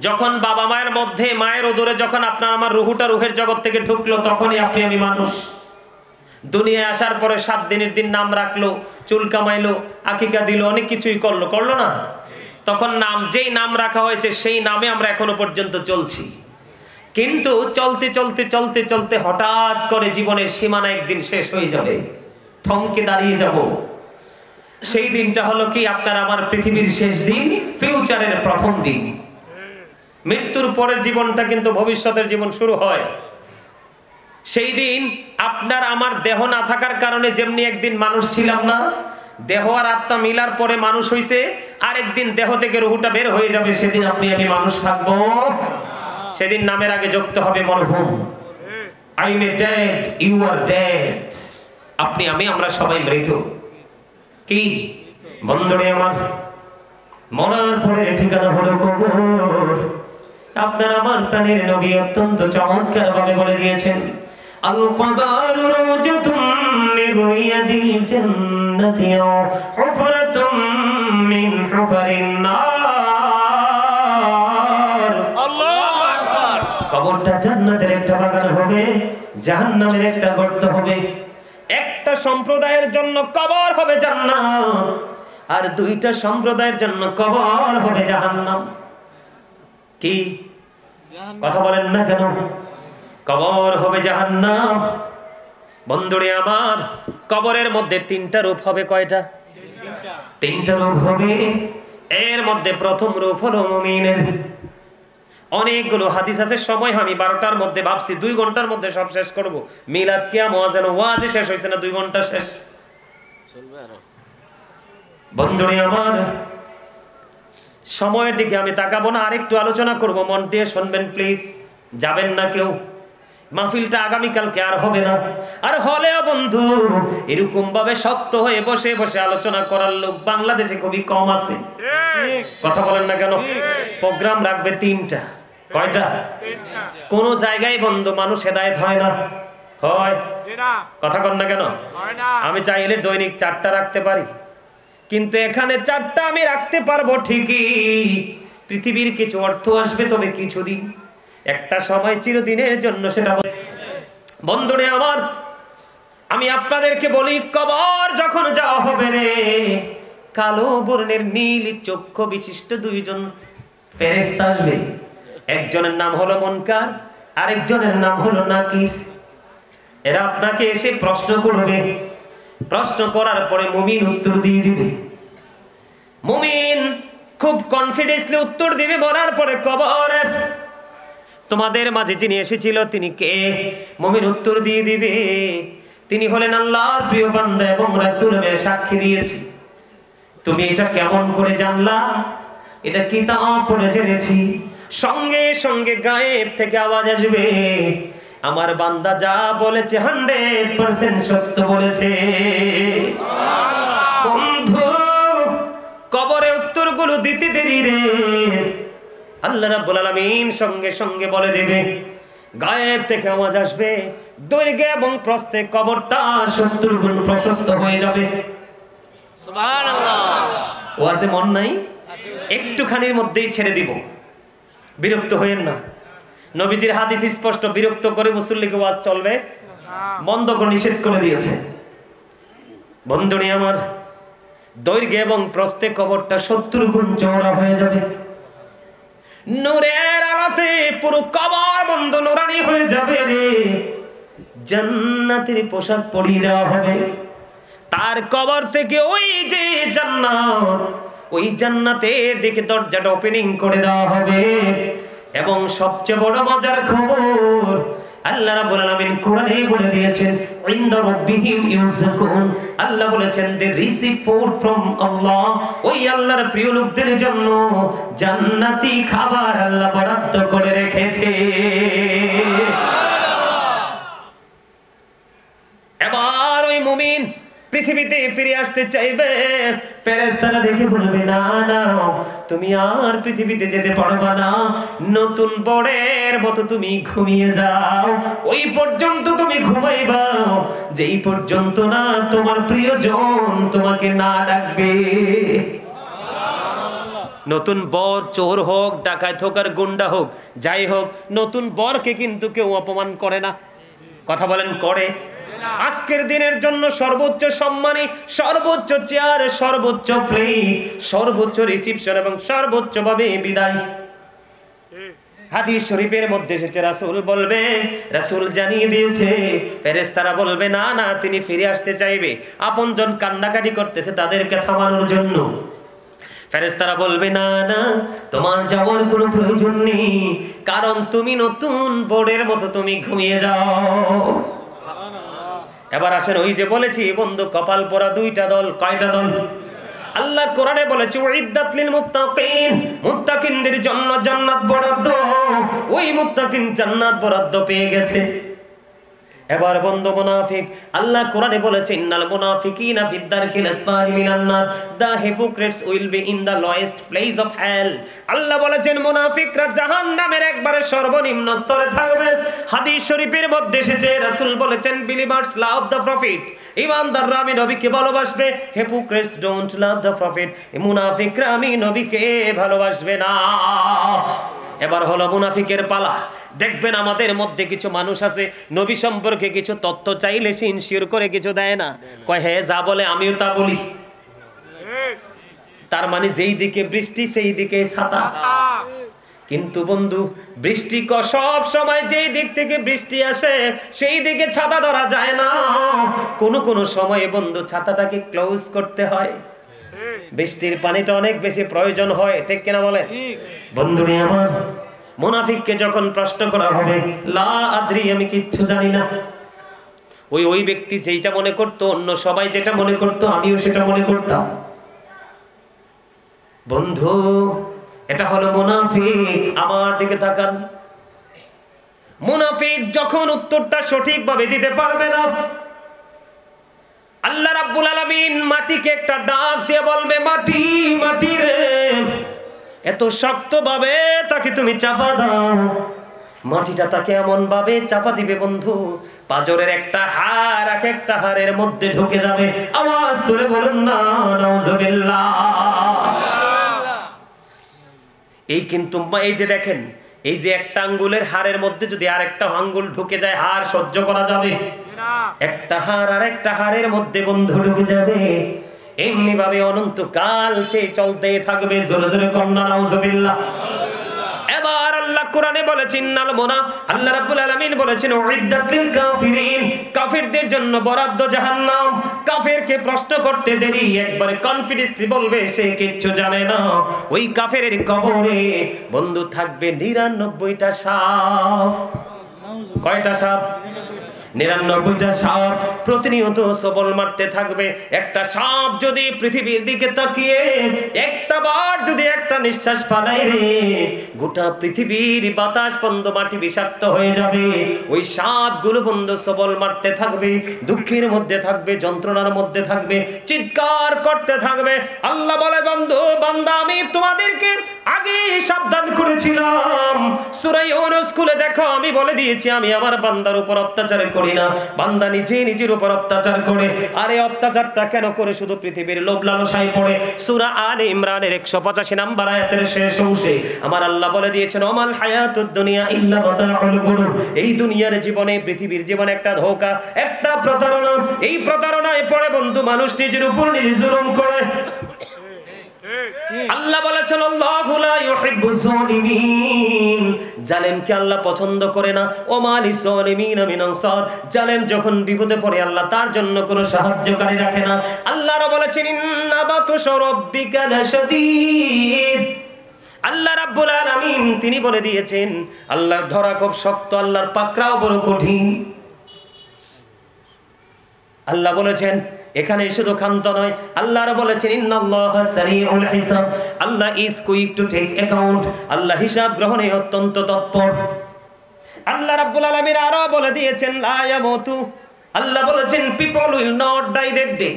যখন বাবা মায়ের মধ্যে মায়ের ওদরে যখন আপনার আমার রুহুটা রুহের জগৎ থেকে ঢুকলো, তখনই আপনি আমি মানুষ। দুনিয়ায় আসার পরে 7 দিনের দিন নাম রাখলো, চুল কামাইলো, আকিকা দিল, অনেক কিছুই করলো না? তখন যেই নাম রাখা হয়েছে সেই নামে আমরা এখনো পর্যন্ত চলছি। কিন্তু চলতে চলতে চলতে চলতে হঠাৎ করে জীবনের সীমানা একদিন শেষ হয়ে যাবে, থমকে দাঁড়িয়ে যাব। সেই দিনটা হলো কি আপনার আমার পৃথিবীর শেষ দিন, ফিউচারের প্রথম দিন। মৃত্যুর পরের জীবনটা কিন্তু ভবিষ্যতের জীবন শুরু হয়। সেই দিন আপনার আমার দেহ না থাকার কারণে যেমনি একদিন মানুষ ছিলাম না, দেহ আর আত্মা মিলার পরে মানুষ হইছে, আরেকদিন দেহ থেকে রুহুটা বের হয়ে যাবে, সেদিন আপনি আমি মানুষ থাকবো। সেদিন নামের আগে যুক্ত হবে মরহুম। I am dead, you are dead. আপনি আমি আমরা সবাই মৃত। কি বন্ধুরে আমার, মরার পরে ঠিকানা হলো কবর। আপনার আমার প্রাণের নবী অত্যন্ত চমৎকার ভাবে বলে দিয়েছেন, আল কবরু রাওজাতুম মিন রিয়াদিল জান্নাতি ওয়া হুফরাতুম মিন হুফারিন নার। আল্লাহু আকবার। কবরটা জান্নাতের একটা বাগান হবে, জাহান্নামের একটা গর্ত হবে। একটা সম্প্রদায়ের জন্য কবর হবে জান্নাত, আর 2টা সম্প্রদায়ের জন্য কবর হবে জাহান্নাম। কি কথা বলেন না কেন? কবর হবে জাহান্নাম। বন্ধুরে আমার, কবরের মধ্যে 3টা রূপ হবে। কয়টা? 3টা রূপ হবে। এর মধ্যে প্রথম রূপ হলো মুমিনের। অনেকগুলো হাদিস আছে, সময় আমি 12টার মধ্যে ভাবছি 2 ঘন্টার মধ্যে সব শেষ করব। মিলাদ কিয়াম ওয়াজেন ওয়াজই শেষ হইছে না, 2 ঘন্টা শেষ চলবে আরো। বন্ধুরে আমার, সময়ের দিকে আমি তাকাবো না, আরেকটু আলোচনা করব, মন দিয়ে শুনবেন প্লিজ, যাবেন না কেউ। মাহফিলটা আগামীকালকে আর হবে না। আর হলেও বন্ধু এরকম ভাবে শক্ত হয়ে বসে বসে আলোচনা করার লোক বাংলাদেশে খুবই কম আছে। কথা বলেন না কেন? প্রোগ্রাম রাখবে 3টা। কয়টা? কোন জায়গায় বন্ধু মানুষ হেদায়েত হয় না, হয় কথা কন না কেন? আমি চাইলে দৈনিক 4টা রাখতে পারি, কিন্তু এখানে 4টা আমি রাখতে পারবো ঠিকই। পৃথিবীর কিছু অর্থ আসবে, তবে কিছুদিন, একটা সময় চিরদিনের জন্য সেটা। বন্ধুরে আমার, আমি আপনাদেরকে বলি, কবর যখন যাওয়া হবে রে, কালো বর্ণের নীল চক্ষু বিশিষ্ট 2জন ফেরেশতা আসবে। একজনের নাম হলো মুনকার, আরেকজনের নাম হলো নাকির। এরা আপনাকে এসে প্রশ্ন করবে। প্রশ্ন করার পরে মুমিন উত্তর দিয়ে দিবে। মুমিন খুব কনফিডেন্সলি উত্তর দিবে। বলার পরে কবরে তোমাদের মাঝে যিনি এসেছিল তিনি কে? মুমিন উত্তর দিয়ে দিবে, তিনি হলেন আল্লাহর প্রিয় বান্দা এবং রাসূলের সাক্ষী দিয়েছি। তুমি এটা কেমন করে জানলা? এটা কিতাব পড়ে জেনেছি। সঙ্গে সঙ্গে গায়েব থেকে আওয়াজ আসবে, আমার বান্দা যা বলেছে 100% সত্য বলেছে। বন্ধু কবরে উত্তরগুলো দিতে দেরি রে, আল্লাহ রাব্বুল আলামিন সঙ্গে সঙ্গে বলে দেবে। গায়েব থেকে আওয়াজ আসবে, দৈর্ঘ্য এবং প্রস্থে কবরটা 70 গুণ প্রশস্ত হয়ে যাবে। সুবহানাল্লাহ। ওয়াজে মন নাই? একটুখানির মধ্যেই ছেড়ে দিব, বিরক্ত হইেন না। নবীজির হাদিস স্পষ্ট, বিরক্ত করে মুসল্লিকে ওয়াজ চলবে বন্ধ করে নিষেধ করে দিয়েছে। বন্ধুনি আমার, দৈর্ঘ্য এবং প্রস্থে কবরটা 70 গুণ চওড়া হয়ে যাবে। নূরের আলোতে পুরো কবর বন্ধ নুরানি হয়ে যাবে রে। জান্নাতের পোশাক পরিয়ে দেওয়া হবে। তার কবর থেকে ওই যে জান্নাত, ওই জান্নাতের দিকে দরজাটা ওপেনিং করে দেওয়া হবে। এবং সবচেয়ে বড় মজার খবর, আল্লাহ রাব্বুল আলামিন কোরআনে বলে দিয়েছেন, ইনদা রাব্বিহিম ইউরযাকুন। আল্লাহ বলেছেন, দে রিসিভ ফুড ফ্রম আল্লাহ। ওই আল্লাহর প্রিয় লোকদের জন্য জান্নাতি খাবার আল্লাহ বরাদ্দ করে রেখেছে। এবার ওই মুমিন পৃথিবীতে ফিরে আসতে চাইবে। ফেরেশতারা দেখে বলবে, না না, তুমি আর পৃথিবীতে যেতে পারবে না। নতুন বরের মতো তুমি ঘুমিয়ে যাও। ওই পর্যন্ত তুমি ঘুমাইবা যেই পর্যন্ত না তোমার প্রিয়জন তোমাকে না ডাকবে। নতুন বর চোর হোক, ডাকাত হোক আর গুন্ডা হোক, যাই হোক, নতুন বরকে কিন্তু কেউ অপমান করে না। কথা বলেন, করে? আজকের দিনের জন্য সর্বোচ্চ সম্মানী, সর্বোচ্চ চেয়ার, সর্বোচ্চ প্লেট, সর্বোচ্চ রিসিপশন এবং সর্বোচ্চ ভাবে বিদায়। হাদিস শরীফের মধ্যে এসেছে, রাসূল বলবে, রাসূল জানিয়ে দিয়েছে, ফেরেশতারা বলবে, না না, তিনি ফিরে আসতে চাইবে। আপনজন কান্নাকাটি করতেছে, তাদেরকে থামানোর জন্য। ফেরেশতারা বলবে, না না, তোমার যাওয়ার কোনো প্রয়োজন নেই, কারণ তুমি নতুন বোর্ডের মতো তুমি ঘুমিয়ে যাও। এবার আসেন, ওই যে বলেছি বন্ধু, কপাল পোড়া 2টা দল। কয়টা দল? আল্লাহ কোরআনে বলেছে, উইদ্দাত লিল মুত্তাকিন, মুত্তাকিনদের জন্য জান্নাত বরাদ্দ। ওই মুত্তাকিন জান্নাত বরাদ্দ পেয়ে গেছে। এবার বন্ধু মুনাফিক, আল্লাহ কোরআনে বলেছে, ইন্নাল মুনাফিকিনা ফিদ দারকিল আসফালি মিনান নার, the hypocrites will be in the lowest place of hell. আল্লাহ বলেছেন, মুনাফিকরা জাহান্নামের একবারে সর্বনিম্ন স্তরে থাকবে। হাদিস শরীফের মধ্যে এসেছে, রাসূল বলেছেন, বিলিভার্স লাভ দ্য প্রফিট, ঈমানদাররা আমি নবীকে ভালোবাসবে, hypocrites don't love the profit, মুনাফিকরা আমি নবীকে ভালোবাসবে না। এবার হলো মুনাফিকের পালা। দেখবেন আমাদের মধ্যে কিছু মানুষ আছে, নবী সম্পর্কে কিছু তথ্য চাইলে সে ইনশিওর করে কিছু দেয় না, কয় হ্যাঁ যা বলে আমিও তা বলি। তার মানে যেই দিকে বৃষ্টি সেই দিকে ছাতা। কিন্তু বন্ধু, বৃষ্টি সব সময় যেই দিক থেকে বৃষ্টি আসে সেই দিকে ছাতা ধরা যায় না। কোন কোন সময় বন্ধু ছাতাটাকে ক্লোজ করতে হয়, বৃষ্টির পানিটা অনেক বেশি প্রয়োজন হয়, ঠিক কিনা বলে? বন্ধুরে আমার, মুনাফিককে যখন প্রশ্ন করা হবে, লা আদ্রি, আমি কিচ্ছু জানি না, ওই ব্যক্তি যেটা মনে করতো, অন্য সবাই যেটা মনে করতো, আমিও সেটা মনে করতাম। বন্ধু, এটা হলো মুনাফিক। আমার দিকে তাকান, মুনাফিক যখন উত্তরটা সঠিকভাবে দিতে পারবে না, আল্লাহ রাব্বুল আলামিন মাটিকে একটা ডাক দিয়ে বলবে, মাটি মাটি রে, এত শক্তভাবে তাকে তুমি চাপা দাও। মাটিটা তাকে এমন ভাবে চাপা দিবে বন্ধু, পাজরের একটা হাড় এক একটা হাড়ের মধ্যে ঢুকে যাবে। আওয়াজ করে বলুন না নাউজুবিল্লাহ। এই কিন্তু এই যে দেখেন, এই যে একটা আঙ্গুলের হাড়ের মধ্যে যদি আরেকটা আঙ্গুল ঢুকে যায়, হাড় সহ্য করা যাবে? একটা হাড় আর একটা হাড়ের মধ্যে বন্ধু ঢুকে যাবে, এমনি ভাবে অনন্তকাল সেই চলতেই থাকবে। জোরে জোরে কন্যা নাউজুবিল্লাহ। এবার আল্লাহ কোরআনে বলেছেন নালমোনা, আল্লাহ রাব্বুল আলামিন বলেছেন উইদ্দাত লিল কাফিরিন, কাফিরদের জন্য বরাদ্দ জাহান্নাম। কাফেরকে প্রশ্ন করতে দেরি, একবারে কনফিডেন্সলি বলবে সে কিচ্ছু জানে না। ওই কাফেরের কবরে বন্ধু থাকবে 99টা সাপ। কয়টা সাপ? 99টা সাপ প্রতিনিয়ত সবল মারতে থাকবে। একটা সাপ যদি পৃথিবীর দিকে তাকিয়ে একটা বার যদি একটা নিঃশ্বাস ফালায় রে, গোটা পৃথিবীর বাতাস বন্ধ, মাটি বিষাক্ত হয়ে যাবে। ওই সাপগুলো বন্ধ সবল মারতে থাকবে, দুঃখের মধ্যে থাকবে, যন্ত্রণার মধ্যে থাকবে, চিৎকার করতে থাকবে। আল্লাহ বলে, বন্ধু বান্দা আমি তোমাদেরকে আগে সাবধান করেছিলাম। সূরা ইউনূস খুলে দেখো, আমি বলে দিয়েছি আমি আমার বান্দার উপর অত্যাচার করি না, বান্দা নিজে নিজের উপর অত্যাচার করে। আর এই অত্যাচারটা কেন করে? শুধু পৃথিবীর লোভ লালসায় পড়ে। সূরা আলে ইমরানের 185 নম্বর আয়াতের শেষ অংশে আমার আল্লাহ বলে দিয়েছেন, ওমাল হায়াতুদ দুনিয়া ইল্লা মাতাউল গুরুর। এই দুনিয়ার জীবনে, পৃথিবীর জীবনে একটা ধোঁকা, একটা প্রতারণা। এই প্রতারণায় পড়ে বন্ধু মানুষ নিজের উপর নিজে জুলুম করে। আল্লাহ বলেছেন আল্লাহু লা ইউহিব্বুজ জালিমিন, জালেমকে আল্লাহ পছন্দ করে না। ওমা লিজ জালিমিনা মিন আনসার, জালেম যখন বিপদে পড়ে আল্লাহ তার জন্য কোনো সাহায্যকারী রাখে না। আল্লাহও বলেছেন ইন্না বাতুশা রাব্বিকা লাশাদীদ। আল্লাহ রাব্বুল আলামিন তিনি বলে দিয়েছেন আল্লাহর ধরা খুব শক্ত, আল্লাহর পাকড়াও বড় কঠিন। আল্লাহ বলেছেন এখানে শুধু ক্ষান্ত নয়, আল্লাহর বলেছেন ইন্নাল্লাহা সারিউল হিসাব, আল্লাহ is quick to take account, আল্লাহ হিসাব গ্রহণে অত্যন্ত তৎপর। আল্লাহ রাব্বুল আলামিন আরো বলে দিয়েছেন লা ইয়ামুতু, আল্লাহ বলেছেন people will not die that day,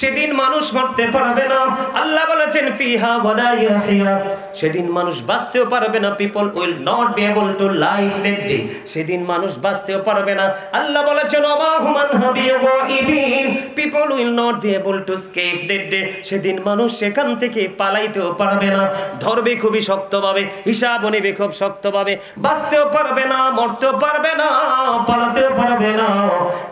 সেদিন মানুষ মরতে পারবে না। আল্লাহ বলেছেন ফিহা ওয়ালা ইয়াহিয়া, সেদিন মানুষ বাঁচতেও পারবে না। People will not be able to live that day, সেদিন মানুষ বাঁচতেও পারবে না। আল্লাহ বলেছেন ওমা হুমান হাবিয়িন, people will not be able to escape that day, সেদিন মানুষ সেখান থেকে পালাইতেও পারবে না। ধরবে খুবই শক্তভাবে, হিসাব নেবে খুব শক্তভাবে, বাঁচতেও পারবে না, মরতেও পারবে না, পালাতেও পারবে না।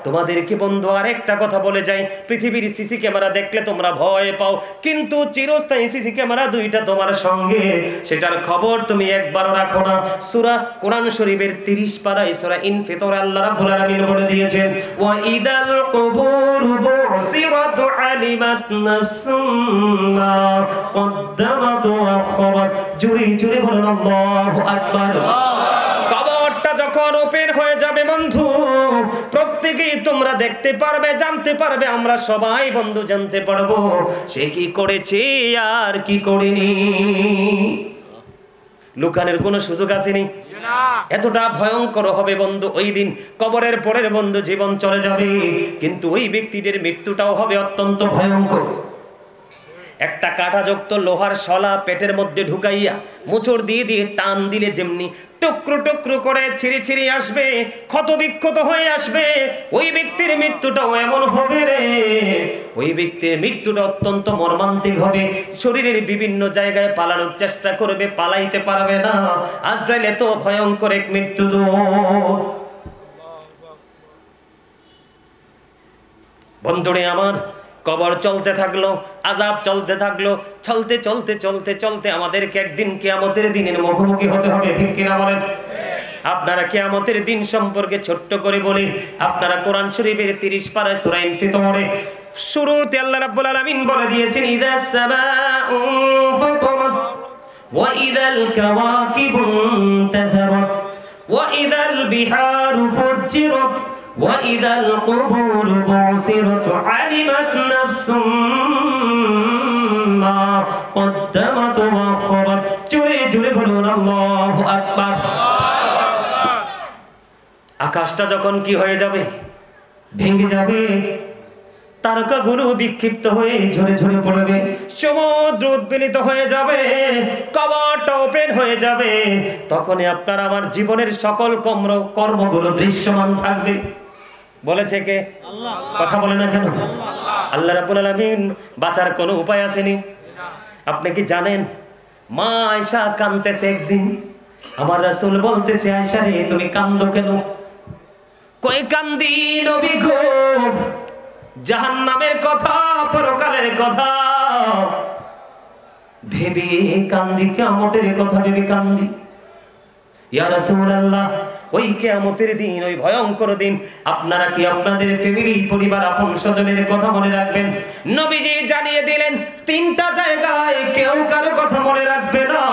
তোমাদেরকে বন্ধু আরেকটা কথা বলে যাই, পৃথিবীর সিসি ক্যামেরা দেখলে তোমরা ভয় পাও, কিন্তু চিরস্থায়ী সিসি ক্যামেরা দুইটা তোমার সঙ্গে, সেটার খবর তুমি একবারও রাখো না। সূরা কোরআন শরীফের 30 পারায় সূরা ইনফিতর আল্লাহ রাব্বুল আলামিন বলে দিয়েছেন ওয়া ইদাল কুবুর বুসিরাত আলিমাত নাফসুম মা কদ্দামাত ওয়া আখরাত। জুরি জুরি বলুন আল্লাহু আকবার। কবরটা যখন ওপেন হয়ে যাবে বন্ধু, প্রত্যেকেই তোমরা দেখতে পারবে, জানতে পারবে, আমরা সবাই বন্ধু জানতে পারবো সে কি করেছে আর কি করেনি। লুকানোর কোনো সুযোগ আসেনি। এতটা ভয়ঙ্কর হবে বন্ধু ওই দিন। কবরের পরের বন্ধু জীবন চলে যাবে, কিন্তু ওই ব্যক্তিদের মৃত্যুটাও হবে অত্যন্ত ভয়ঙ্কর। একটা কাঁটাযুক্ত লোহার শলা পেটের মধ্যে ঢুকাইয়া মোচড় দিয়ে দিয়ে টান দিলে যেমনি টুকরো টুকরো করে ছিঁড়ে ছিঁড়ে আসবে, ক্ষত বিক্ষত হয়ে আসবে, ওই ব্যক্তির মৃত্যুটাও এমন হবে রে। ওই ব্যক্তির মৃত্যুটা অত্যন্ত মর্মান্তিক হবে। শরীরের বিভিন্ন জায়গায় পালানোর চেষ্টা করবে, পালাইতে পারবে না। আজরাইল এত ভয়ঙ্কর এক মৃত্যু বন্ধুরে আমার। কবর চলতে থাকলো, আযাব চলতে থাকলো, চলতে চলতে চলতে চলতে আমাদেরকে একদিন কিয়ামতের দিনের মুখোমুখি হতে হবে, ঠিক কিনা বলেন? আপনারা কিয়ামতের দিন সম্পর্কে ছোট্ট করে বলি, আপনারা কোরআন শরীফের 30 পারা সূরা ইনফিতরে শুরুতে আল্লাহ রাব্বুল আলামিন বলে দিয়েছেন ইদাস সামাউ ফাতারাত ওয়া ইদাল কাওয়াকিবু ইনতাসারাত ওয়া ইদাল বিহারু ফুজ্জিরাত وَإِذَا الْقُبُورُ بُعْثِرَتْ عَلِمَتْ نَفْسٌ مَا قَدَّمَتْ وَأَخَّرَتْ। জোরে জোরে বলুন আল্লাহু আকবার। আকাশটা যখন কি হয়ে যাবে, ভেঙে যাবে, তারকাগুলো বিক্ষিপ্ত হয়ে ঝরে ঝরে পড়বে, সমুদ্র উদ্বেলিত হয়ে যাবে, কবরটা ওপেন হয়ে যাবে, তখনই আপনার আমার জীবনের সকল কর্মগুলো দৃশ্যমান থাকবে। বলেছে কে? আল্লাহ। কথা বলে না কেন? আল্লাহ রাব্বুল আলামিন। বাঁচার কোনো উপায় আসেনি? আপনি কি জানেন মা আয়েশা কাঁদতেছে একদিন, আমার রাসূল বলতেছে, আয়েশা রে তুমি কাঁদো কেন? কই কান্দি নবী গো, জাহান্নামের কথা, পরকালের কথা ভেবে কান্দি, কিয়ামতের কথা ভেবে কান্দি। ইয়া রাসূলুল্লাহ, ওই কিয়ামতের দিন, ওই ভয়ঙ্কর দিন আপনারা কি আপনাদের ফ্যামিলি, পরিবার, আপন স্বজনের কথা মনে রাখবেন? নবীজি জানিয়ে দিলেন তিনটা জায়গায় কেউ কারো কথা মনে রাখবে না।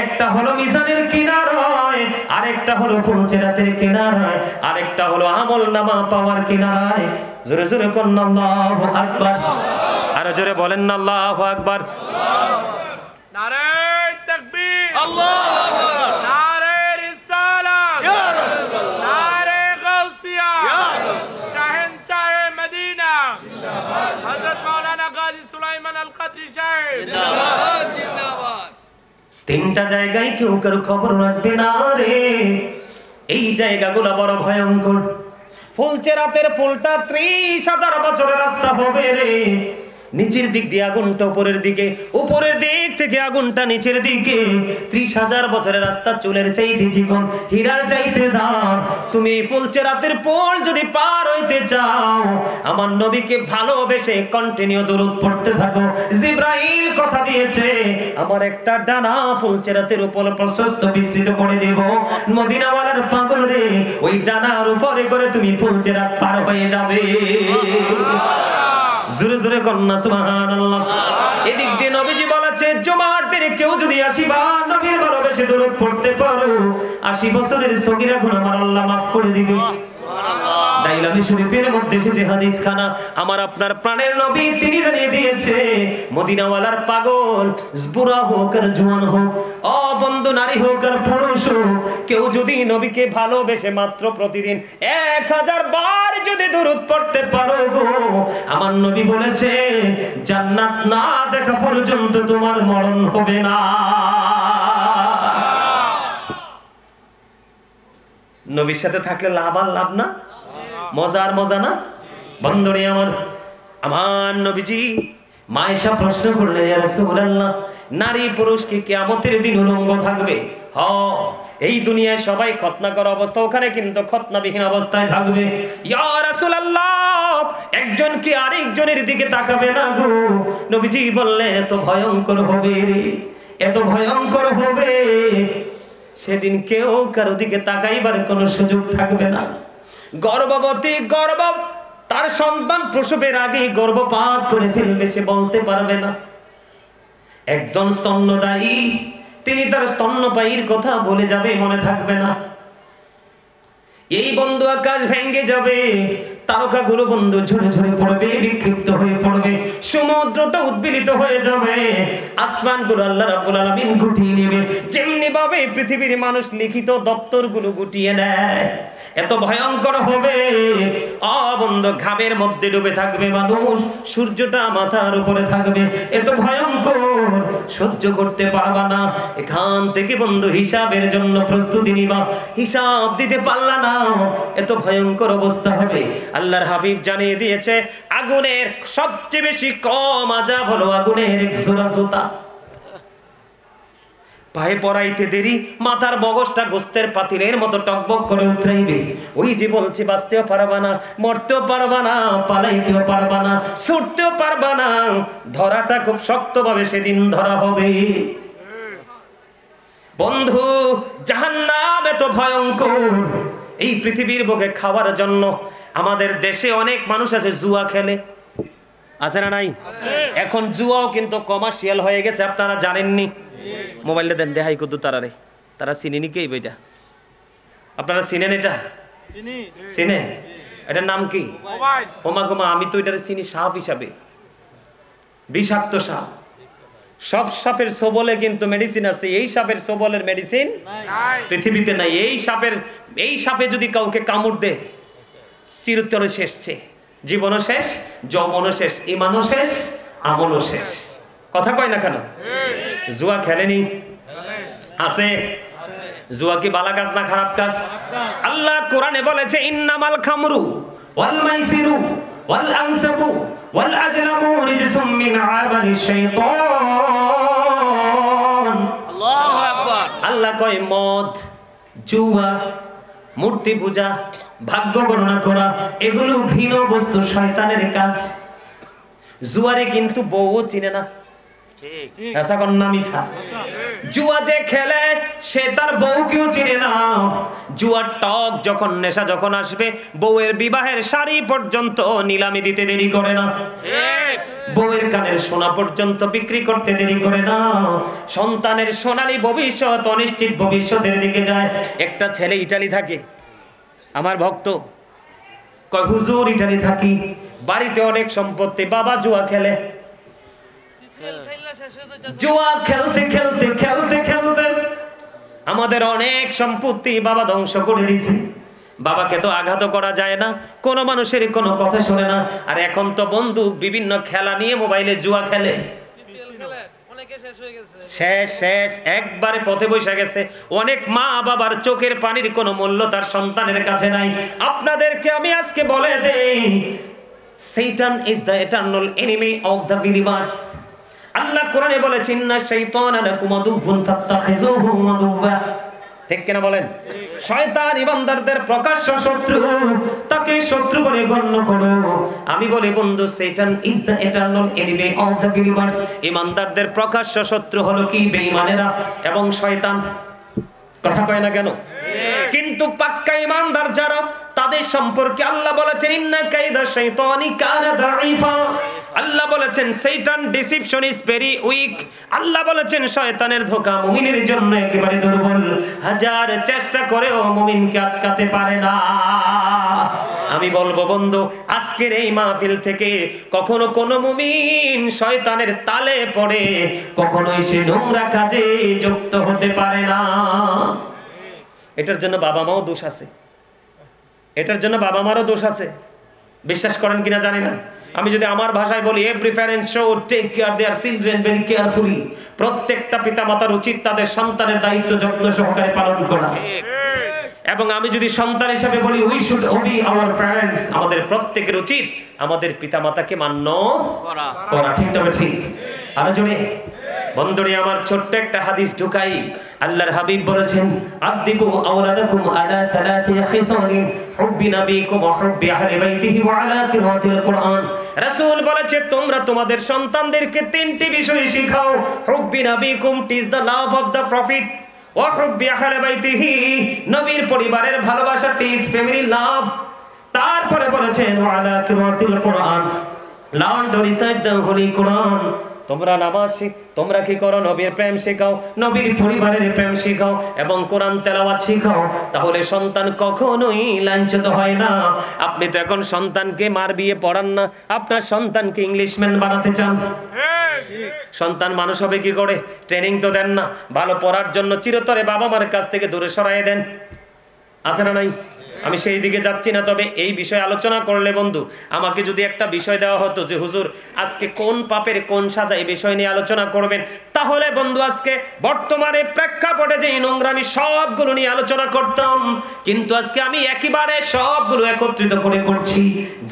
একটা হলো মিজানের কিনারায়, আরেকটা হলো ফুলসিরাতের কিনারায়, আরেকটা হলো আমলনামা পাওয়ার কিনারায়। জোরে জোরে বলেন আল্লাহু আকবার। আর জোরে বলেন না আল্লাহু আকবার। নারে তাকবীর, আল্লাহু আকবার। নারে রিসালাত, ইয়া রাসূলুল্লাহ। নারে গাউসিয়া, ইয়া রাসূলুল্লাহ। শাহেনশাহ মদিনা জিন্দাবাদ। হযরত মাওলানা গাজী সুলাইমান আল কাদরি সাহেব জিন্দাবাদ, জিন্দাবাদ। তিনটা জায়গায় কেউ কারো খবর রাখবে না রে। এই জায়গাগুলো বড় ভয়ঙ্কর। ফুলসিরাতের পুলটা 30,000 বছরের রাস্তা হবে রে। নিচের দিক দিয়ে আগুনটা উপরের দিকে, উপরের দিক থেকে আগুনটা নিচের দিকে। 30,000 বছরের রাস্তা চুলের চাইতে জীবন, হীরার চাইতে দাম। তুমি ফুলসিরাতের পুল যদি পার হইতে চাও, আমার নবীকে ভালোবেসে কন্টিনিউ দরুদ পড়তে থাকো। জিবরাইল কথা দিয়েছে, আমার একটা ডানা ফুলসিরাতের উপর প্রশস্ত বিস্তৃত করে দেব। মদিনাওয়ালার পাগল রে, ওই ডানার উপরে করে তুমি ফুলসিরাত পার হয়ে যাবে। জোরে জোরে কন্যা সুবহানাল্লাহ। এদিক দিয়ে নবীজি বলেছে, জুমার দিনে কেউ যদি 80 বার নবীর ভালোবেসে দরুদ পড়তে পারো, 80 বছরের সগীরা গুনাহ আমার আল্লাহ মাফ করে দিবে। দাইলামি শরীফের মধ্যে এসেছে হাদিস খানা, আমার আপনার প্রাণের নবী তিনি জানিয়ে দিয়েছে, মদিনাওয়ালার পাগল, বুড়া হোক আর জওয়ান হোক, অবন্ধু নারী হোক আর পুরুষ হোক, কেউ যদি নবীকে ভালোবেসে মাত্র প্রতিদিন 1000 বার যদি দরুদ পড়তে পারো গো, আমার নবী বলেছে জান্নাত না দেখা পর্যন্ত তোমার মরণ হবে না। নবীর সাথে থাকলে লাভ আর লাভ না? মজার মজা না? বন্ধুরে আমার, আমার নবীজি মা আয়েশা প্রশ্ন করলেন, ইয়া রাসূলুল্লাহ, নারী পুরুষ কি কিয়ামতের দিন উলঙ্গ থাকবে? এই দুনিয়ায় সবাই খতনা করা অবস্থা, ওখানে কিন্তু খতনাবিহীন অবস্থায় থাকবে। ইয়া রাসূলুল্লাহ, একজন কি আরেকজনের দিকে তাকাবে না গো? নবীজি বললেন, এত ভয়ঙ্কর হবে রে, এত ভয়ঙ্কর হবে, সেদিন কেউ কারো দিকে তাকাইবার কোনো সুযোগ থাকবে না। গর্ভবতী তার সন্তান প্রসবের আগে গর্ভপাত করে ফেলবে, সে বলতে পারবে না। একজন স্তন্যদায়ী, তিনি তার স্তন্যপায়ীর কথা বলে যাবে, মনে থাকবে না। এই বন্ধু আকাশ ভেঙে যাবে, তারকাগুলো বন্ধু ঝরে ঝরে পড়বে, বিক্ষিপ্ত হয়ে পড়বে, সমুদ্রটা উদ্বেলিত হয়ে যাবে, আসমানগুলো আল্লাহ রাব্বুল আলামিন গুটিয়ে নেবে, যেমনি ভাবে পৃথিবীর মানুষ লিখিত দপ্তরগুলো গুটিয়ে নেয়। এত ভয়ঙ্কর হবে, বন্ধু ঘামের মধ্যে ডুবে থাকবে মানুষ, সূর্যটা মাথার উপরে থাকবে, এত ভয়ঙ্কর, সহ্য করতে পারবা না। এখান থেকে বন্ধু হিসাবের জন্য প্রস্তুতি নিবা, হিসাব দিতে পারলা না, এত ভয়ঙ্কর অবস্থা হবে। আল্লাহর হাবিব জানিয়ে দিয়েছে, আগুনের সবচেয়ে বেশি কম আযাব হলো আগুনের এক জোড়া জুতা। পায়ে পরাইতে দেরি, মাথার মগজটা গোস্তের পাতিলের মতো টকবক করে উতরাইবে। ওই যে বলছি, বাঁচতেও পারবা না, মরতেও পারবা না, পালাইতেও পারবা না, ছুটতেও পারবা না, ধরাটা খুব শক্তভাবে সেদিন ধরা হবে। বন্ধু, জাহান্নাম এত ভয়ঙ্কর, এই পৃথিবীর বুকে খাওয়ার জন্য আমাদের দেশে অনেক মানুষ আছে জুয়া খেলে, আছে না নাই? এখন জুয়াও কিন্তু কমার্শিয়াল হয়ে গেছে, আপনারা জানেননি? মোবাইলটা দেন, দেখাই কত তারা চিনেনি কে বইটা? আপনারা চিনেন? এটা চিনেন? এটার নাম কি? ওমা গোমা, আমি তো এটার চিনি সাপ হিসাবে, বিষাক্ত সাপ। সব সাপের ছোবলে কিন্তু মেডিসিন আছে, এই সাপের ছোবলের মেডিসিন পৃথিবীতে নাই। এই সাপে যদি কাউকে কামড় দেয় চিরতরে শেষ, জীবনও শেষ, যৌবনও শেষ, ইমানও শেষ, আমলও শেষ। কথা কয় না কেন? জুয়া খেলেনি? আছে। জুয়া কি ভালো কাজ না খারাপ কাজ? আল্লাহ কোরআনে বলেছে ইন্নামাল খামরু ওয়াল মাইসিরু ওয়াল আনসাবু ওয়াল আজলামু রিজসুম মিন আমালিশ শাইতান। আল্লাহু আকবার। আল্লাহ কয় মদ, জুয়া, মূর্তি পূজা, ভাগ্য গণনা করা এগুলো ঘৃণ বস্তু, শয়তানের কাজ। জুয়ারে কিন্তু বউও চিনে না, জুয়া যে খেলে সে তার বউকেও চিনে না। জুয়ার টক যখন নেশা যখন আসবে, বউয়ের বিবাহের শাড়ি পর্যন্ত নিলামি দিতে দেরি করে না, বউয়ের কানের সোনা পর্যন্ত বিক্রি করতে দেরি করে না। সন্তানের সোনালী ভবিষ্যৎ অনিশ্চিত ভবিষ্যতের দিকে যায়। একটা ছেলে ইটালি থাকে, আমার ভক্ত, কয় হুজুর ইটালি থাকি, বাড়িতে অনেক সম্পত্তি, বাবা জুয়া খেলে। জুয়া খেলতে খেলতে খেলতে খেলতে আমাদের অনেক সম্পত্তি বাবা ধ্বংস করে দিয়েছে। বাবাকে তো আঘাত করা যায় না, কোনো মানুষের কোনো কথা শোনে না। আর এখন তো বন্দুক বিভিন্ন খেলা নিয়ে মোবাইলে জুয়া খেলে, শেষ শেষ একবারে পথে বসে গেছে। অনেক মা বাবার চোখের পানির কোনো মূল্য তার সন্তানের কাছে নাই। আপনাদেরকে আমি আজকে বলে দেই, Satan is the eternal enemy of the believers. আল্লাহ কোরআনে বলেছেন ইন্না শাইতানা লাকুম আদুউন ফাত্তাখিযুহু আদুওয়া। ঠিক কিনা বলেন? শয়তান ইমানদারদের প্রকাশ্য শত্রু, তাকে শত্রু বলে গণ্য করো। আমি বলি বন্ধু, Satan is the eternal enemy of the believers. ইমানদারদের প্রকাশ্য শত্রু হলো কি? বেঈমানেরা এবং শয়তান। কথা কয় না কেন? কিন্তু পাক্কা ইমানদার যারা, তাদের সম্পর্কে আল্লাহ বলেছেন ইন্না কাইদা শাইতানি কানা দাঈফা। আল্লাহ বলেছেন শয়তান ডিসিপশন ইজ ভেরি উইক। আল্লাহ বলেছেন শয়তানের ধোঁকা মুমিনের জন্য একেবারে দুর্বল, হাজার চেষ্টা করেও মুমিনকে আটকাতে পারে না। আমি বলবো বন্ধু, আজকের এই মাহফিল থেকে কখনো কোনো মুমিন শয়তানের তালে পড়ে কখনোই সে নোংরা কাজে যুক্ত হতে পারে না। এটার জন্য বাবা মাও দোষ আছে, এটার জন্য বাবা মারও দোষ আছে। বিশ্বাস করেন কিনা জানি না। আমি যদি আমার ভাষায় বলি, every parent should take care their children very carefully. প্রত্যেকটা পিতামাতার উচিত তাদের সন্তানের দায়িত্ব যত্ন সহকারে পালন করা। এবং আমি যদি সন্তান হিসেবে বলি, we should Obi our parents. আমাদের প্রত্যেকের উচিত আমাদের পিতামাতাকে মান্য করা। ঠিক না? ঠিক। আরো জোরে বন্ধুরে আমার ছোট্ট একটা হাদিস ঢুকাই। আল্লাহর হাবিব বলেছেন আদিবু আওলাদাকুম আলা থালাতি খিসালিন হুব্বি নবীকুম ওয়া হুব্বি আহলি বাইতিহি ওয়া আলা কিরাতিল কুরআন। রাসূল বলেছে তোমরা তোমাদের সন্তানদেরকে তিনটি বিষয় শেখাও। হুব্বি নবীকুম, teach the love of the prophet, ওয়া হুব্বি আহলি বাইতিহি, নবীর পরিবারের ভালোবাসা, টিচ ফ্যামিলি লাভ। তারপরে বলেছেন ওয়া আলা কিরাতিল কুরআন, learn to recite the holy Quran. তোমরা নামাজ তোমরা কি করো? নবীর প্রেম শেখাও, নবীর পরিবারের প্রেম শেখাও এবং কোরআন তেলাওয়াত শেখাও। তাহলে সন্তান কখনোই লাঞ্ছিত হয় না। আপনি তো এখন সন্তানকে মার বিয়ে পড়ান না, আপনার সন্তানকে ইংলিশম্যান বানাতে চান। সন্তান মানুষ হবে কি করে? ট্রেনিং তো দেন না। ভালো পড়ার জন্য চিরতরে বাবা মার কাছ থেকে দূরে সরাই দেন। আছে না নাই? আমি সেই দিকে যাচ্ছি না, তবে এই বিষয়ে আলোচনা করলে বন্ধু, আমাকে যদি একটা বিষয় দেওয়া হতো যে হুজুর আজকে কোন পাপের কোন সাজা, এই বিষয় নিয়ে আলোচনা করবেন, তাহলে বন্ধু আজকে বর্তমানে প্রেক্ষাপটে যে নোংরামি সবগুলো নিয়ে আলোচনা করতাম। কিন্তু আজকে আমি একেবারে সবগুলো একত্রিত করে করছি।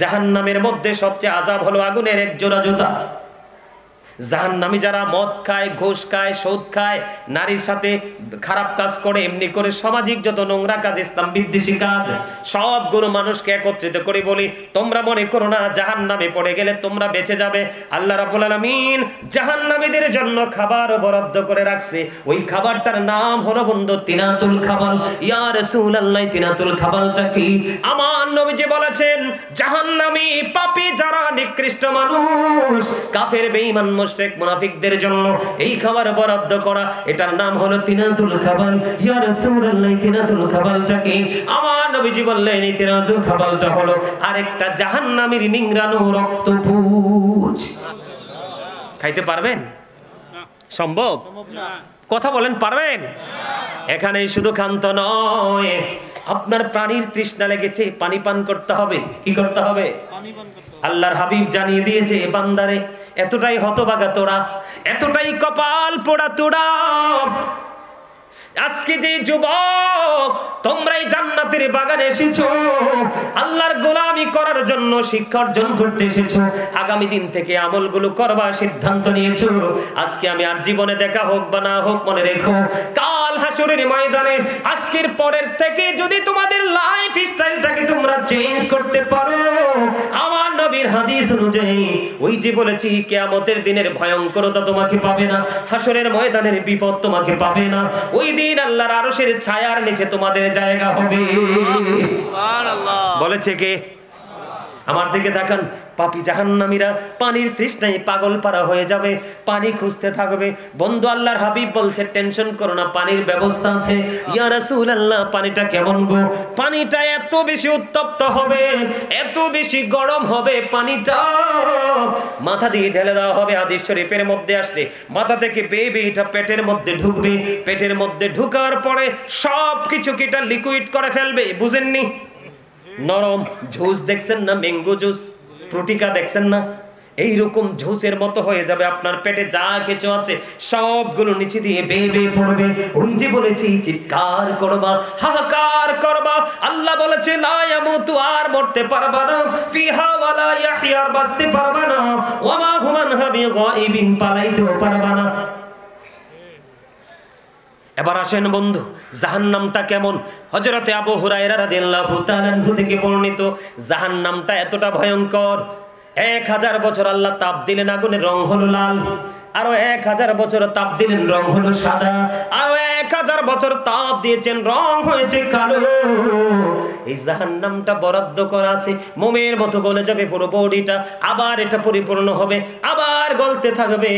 জাহান্নামের মধ্যে সবচেয়ে আযাব হলো আগুনের এক জোড়া জুতা। জাহান্নামী যারা মদ খায়, ঘুষ খায়, সুদ খায়, নারীর সাথে খারাপ কাজ করে, এমনি করে সামাজিক যত নোংরা কাজ, ইসলাম বিদ্বেষী কাজ, সবগুলো মানুষকে একত্রিত করে বলি, তোমরা মনে করো না জাহান্নামে পড়ে গেলে তোমরা বেঁচে যাবে। আল্লাহ রাব্বুল আলামিন জাহান্নামীদের জন্য খাবার বরাদ্দ করে রাখছে। ওই খাবারটার নাম হলো বন্ধু তিনাতুল খাবাল। ইয়া রাসূলুল্লাহ, তিনাতুল খাবালটা কি? আমার নবীজি বলেছেন জাহান্নামী পাপী যারা নিকৃষ্ট মানুষ, কাফের, বেঈমান, মুশরিক, মুনাফিকদের জন্য এই খাবার বরাদ্দ করা, এটার নাম হলো তিনাতুল খাবাল। ইয়া রাসূলুল্লাহ, তিনাতুল খাবালটা কি? আমার নবীজি বললেন এই তিনাতুল খাবালটা হলো আরেকটা জাহান্নামীর নিংড়ানো রক্তপুঁজ। খাইতে পারবেন? সম্ভব? কথা বলেন, পারবেন? এখানেই শুধু ক্ষান্ত নয়, আপনার প্রাণীর তৃষ্ণা লেগেছে, পানি পান করতে হবে। কি করতে হবে? আল্লাহর হাবিব জানিয়ে দিয়েছে, বান্দারে এতটাই হতভাগা তোরা, এতটাই কপাল পোড়া তোরা, আজকে যে যুবক তোমরাই জান্নাতের বাগানে এসেছো, আল্লাহর গোলামি করার জন্য শিক্ষা অর্জন করতে এসেছো, আগামী দিন থেকে আমলগুলো করবার সিদ্ধান্ত নিয়েছো, আজকে আমি আর জীবনে দেখা হোক বা না হোক মনে রেখো, কাল হাসরের ময়দানে আজকের পরের থেকে যদি তোমাদের লাইফ স্টাইলটাকে তোমরা চেঞ্জ করতে পারো, আমার নবীর হাদিস অনুযায়ী ওই যে বলেছি কিয়ামতের দিনের ভয়ঙ্করতা তোমাকে পাবে না, হাসরের ময়দানের বিপদ তোমাকে পাবে না, ওই দিন আল্লাহর আরশের ছায়ার নিচে তোমাদের জায়গা হবে। সুবহানাল্লাহ। বলেছে কে? আমার দিকে তাকান। পাপী জাহান্নামীরা পানির তৃষ্ণায় পাগল পারা হয়ে যাবে, পানি খুঁজতে থাকবে। বন্ধু আল্লাহর হাবিব বলছে, টেনশন করো না, পানির ব্যবস্থা আছে। ইয়া রাসূলুল্লাহ, পানিটা কেমন গো? পানিটা এত বেশি উত্তপ্ত হবে, এত বেশি গরম হবে, পানিটা মাথা দিয়ে ঢেলে দেওয়া হবে। হাদিস শরীফের মধ্যে আসছে, মাথা থেকে বেয়ে বেয়ে এটা পেটের মধ্যে ঢুকবে, পেটের মধ্যে ঢুকার পরে সব কিছু কিটা লিকুইড করে ফেলবে। বুঝেননি? নরম জুস দেখছেন না, ম্যাঙ্গো জুস, ফ্রুটিকা দেখছেন না, এইরকম জুসের মতো হয়ে যাবে। আপনার পেটে যা কিছু আছে সবগুলো নিচে দিয়ে বেয়ে বেয়ে পড়বে। ওই যে বলেছি, চিৎকার করবা, হাহাকার করবা। আল্লাহ বলেছে, লা ইয়ামুতু, আর মরতে পারবা না, ফিহা ওয়ালা ইয়াহইয়া, আর বাঁচতে পারবা না, ওয়া মা হুম আনহা বিগাইবিন, পালাইতেও পারবা না। এবার আসেন বন্ধু, জাহান্নামটা কেমন? হযরতে আবু হুরায়রা রাদিয়াল্লাহু তাআলা আনহু থেকে বর্ণিত, জাহান্নামটা এতটা ভয়ঙ্কর, 1000 বছর আল্লাহ তাপ দিলেন, আগুনের রং হলো লাল, আরো 1000 বছর তাপ দিলেন, রং হলো সাদা, আরো 1000 বছর তাপ দিয়েছেন, রং হয়েছে কালো। এই জাহান্নামটা বরাদ্দ করা আছে, মোমের মতো গলে যাবে পুরো বডিটা, আবার এটা পরিপূর্ণ হবে, আবার গলতে থাকবে।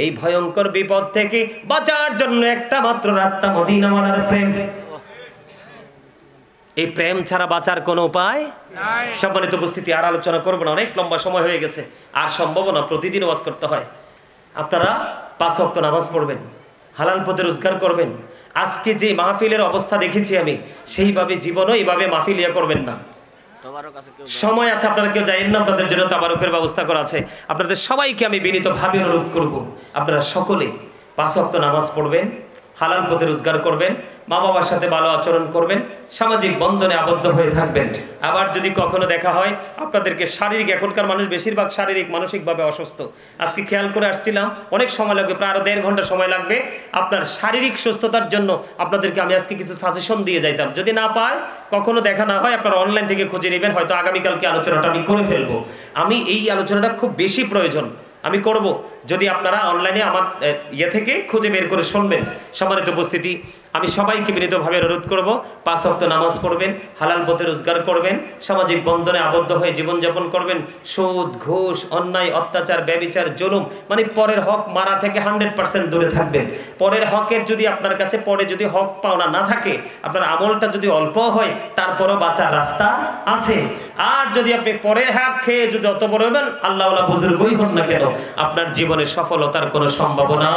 এই ভয়ঙ্কর বিপদ থেকে বাঁচার জন্য একটা মাত্র রাস্তা, মদিনাওয়ালার প্রেম। এই প্রেম ছাড়া বাঁচার কোনো উপায় নাই। সম্মানিত উপস্থিতি, আর আলোচনা করবো না, অনেক লম্বা সময় হয়ে গেছে, আর সম্ভব না, প্রতিদিন ওয়াজ করতে হয়। আপনারা 5 ওয়াক্ত নামাজ পড়বেন, হালাল পথে রোজগার করবেন। আজকে যে মাহফিলের অবস্থা দেখেছি আমি, সেইভাবে জীবনও এইভাবে মাহফিলিয়া করবেন না। সময় আছে, আপনারা কেউ যাইেন না, আপনাদের জন্য তাবারুকের ব্যবস্থা করা আছে। আপনাদের সবাইকে আমি বিনীতভাবে অনুরোধ করব, আপনারা সকলে 5 ওয়াক্ত নামাজ পড়বেন, হালাল পথে রোজগার করবেন, মা বাবার সাথে ভালো আচরণ করবেন, সামাজিক বন্ধনে আবদ্ধ হয়ে থাকবেন। আবার যদি কখনো দেখা হয় আপনাদেরকে শারীরিক, এখনকার মানুষ বেশিরভাগ শারীরিক মানসিকভাবে অসুস্থ, আজকে খেয়াল করে আসছিলাম, অনেক সময় লাগবে, প্রায় আরো 1.5 ঘন্টা সময় লাগবে। আপনার শারীরিক সুস্থতার জন্য আপনাদেরকে আমি আজকে কিছু সাজেশন দিয়ে যাইতাম। যদি না পায়, কখনো দেখা না হয়, আপনারা অনলাইন থেকে খুঁজে নেবেন, হয়তো আগামীকালকে আলোচনাটা আমি করে ফেলবো। আমি এই আলোচনাটা খুব বেশি প্রয়োজন, আমি করব, যদি আপনারা অনলাইনে আমার থেকে খুঁজে বের করে শুনবেন। সম্মানিত উপস্থিতি, আমি সবাইকে বিনীতভাবে অনুরোধ করব, 5 ওয়াক্ত নামাজ পড়বেন, হালাল পথে রোজগার করবেন, সামাজিক বন্ধনে আবদ্ধ হয়ে জীবনযাপন করবেন, সুদ, ঘুষ, অন্যায়, অত্যাচার, ব্যভিচার, জুলুম, মানে পরের হক মারা থেকে 100% দূরে থাকবেন। পরের হকের যদি আপনার কাছে পরে যদি হক পাওনা না থাকে, আপনার আমলটা যদি অল্প হয়, তারপরও বাঁচার রাস্তা আছে। আর যদি আপনি পরের হক খেয়ে যদি অত বড় হবেন, আল্লাহওয়ালা বুজুর্গই হন না কেন, আপনার জীবনে সফলতার কোনো সম্ভাবনা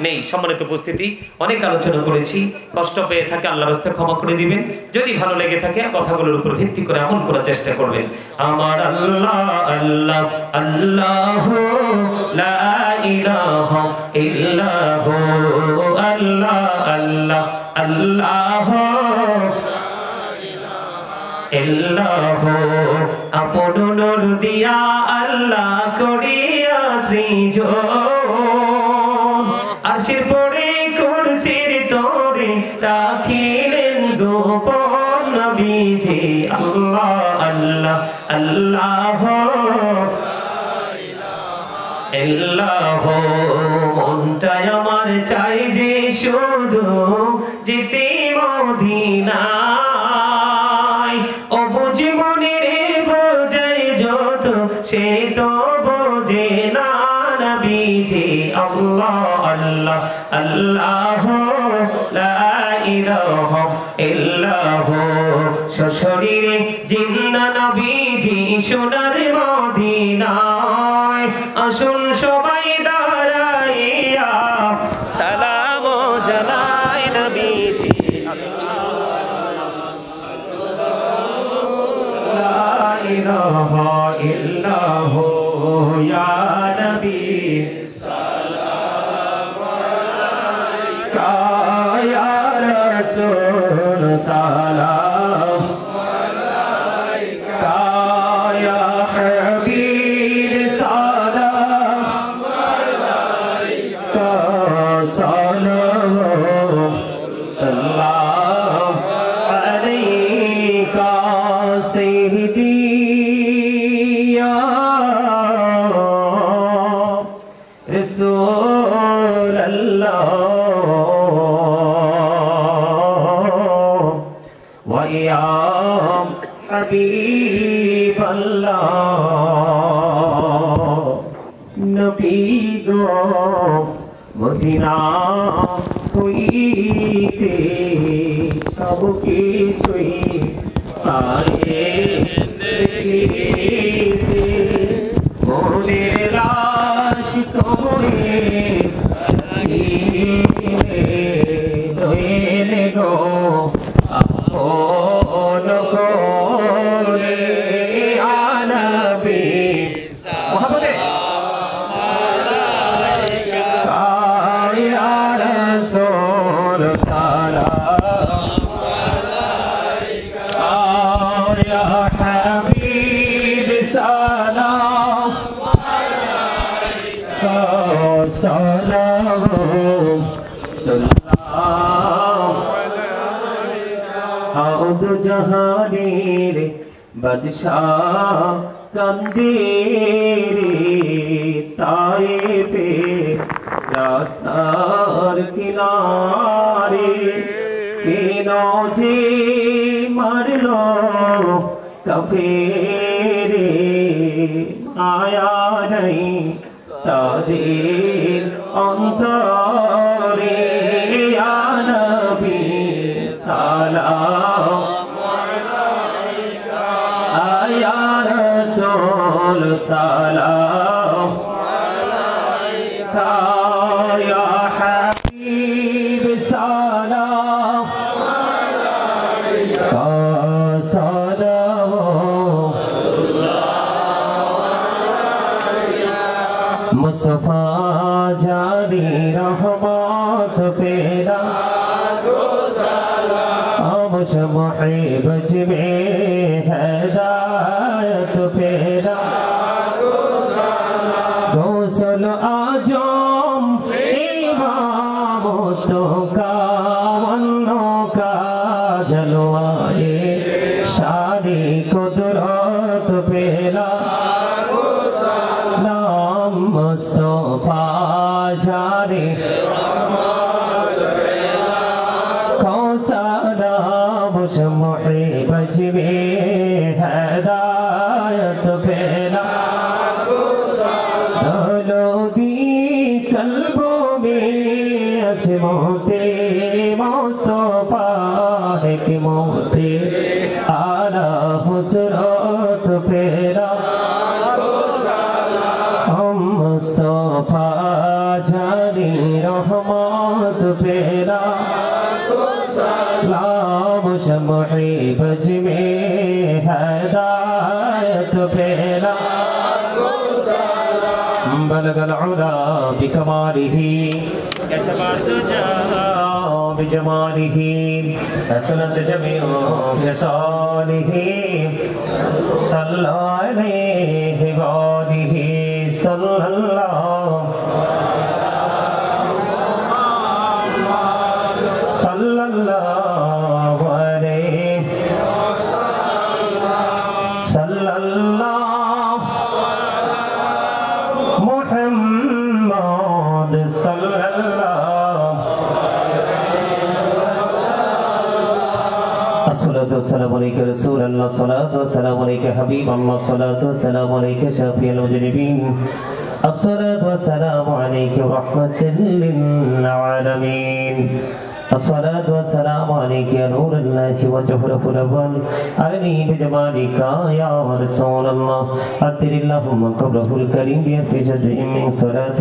নেই। সম্মানিত উপস্থিতি, অনেক আলোচনা করেছি, কষ্ট পেয়ে থাকে আল্লাহর রাস্তায় ক্ষমা করে দিবেন। যদি ভালো লেগে থাকে, কথাগুলোর উপর ভিত্তি করে আমল করার চেষ্টা করবেন। আমার আল্লাহ আল্লাহ আল্লাহ, লা ইলাহা ইল্লাহু, আল্লাহ আল্লাহ আল্লাহ, আপন নূর দিয়া আল্লাহ করিয়া সৃজন, আরশের পরে কুরসির তরে রাখিলেন গোপন নবীজি। আল্লাহ আল্লাহ আল্লাহ আল্লাহ, মনটাই আমার চাই যে শুধু যেতে মদিনা, সে তো বোঝে না নবীজি। আল্লাহ আল্লাহ আল্লাহ, লা ইলাহা ইল্লাহু, সশরীরে জিন্দা নবীজি সোনার মদিনায়। আসুন সবাই দাঁড়াইয়া इलाहा इल्लल्लाहु या नबी सलाम अलैका या रसूल सलाम अलैका या हबीब सलाम अलैका सल्लल्लाहु अलैका सय्यदी या रसूल अल्लाह व या हबीब अल्लाह नबी गो मदीना হইতে সব কিছুই পায়ে দেখিতে মনের লাশ তোমরে লইলে গো আপন করে আনবি মোহাম্মদে رسول سلام عليك يا حبيب سلام عليك سلام الله عود جهانير بادشاہ کندیری طائفے রাস্তার কিনারে কেন যে মারলো কাফেরে আয়া নাই তাদের অন্তরে ইয়া নবী সালাম আলাইকা ইয়া রাসূল সালাম আলাইকা يا حبيب سلام عليك سلام مصطفى جاری رحمت پیدا سلام محب میں ہدایت پیدا غوث आजम इमामतों का वन्नों का जलवाए शादी कुदरत पेला नाम मुस्तफा जारी कौसला मुझे बजवे हदायत पेला मोते मुस्तफा है कि मोते आला हुजरत पेरा हम मुस्तफा जानी रहमत पेरा लाम शमही बज में हदायत पेरा बलग العلا بكماله كشف الدجى بجماله حسنت جميع خصاله صلى عليه وآله صلى الله عليه صلى الله محمد صلى الله الصلاة والسلام عليك رسول الله الصلاة والسلام عليك حبيب الله الصلاة والسلام عليك شافي المذنبين الصلاة والسلام عليك رحمة للعالمين الصلاة والسلام عليك يا نور الله وجهره الأول أرني بجمالك يا رسول الله أتر اللهم قبره الكريم بألف شجع من صلاة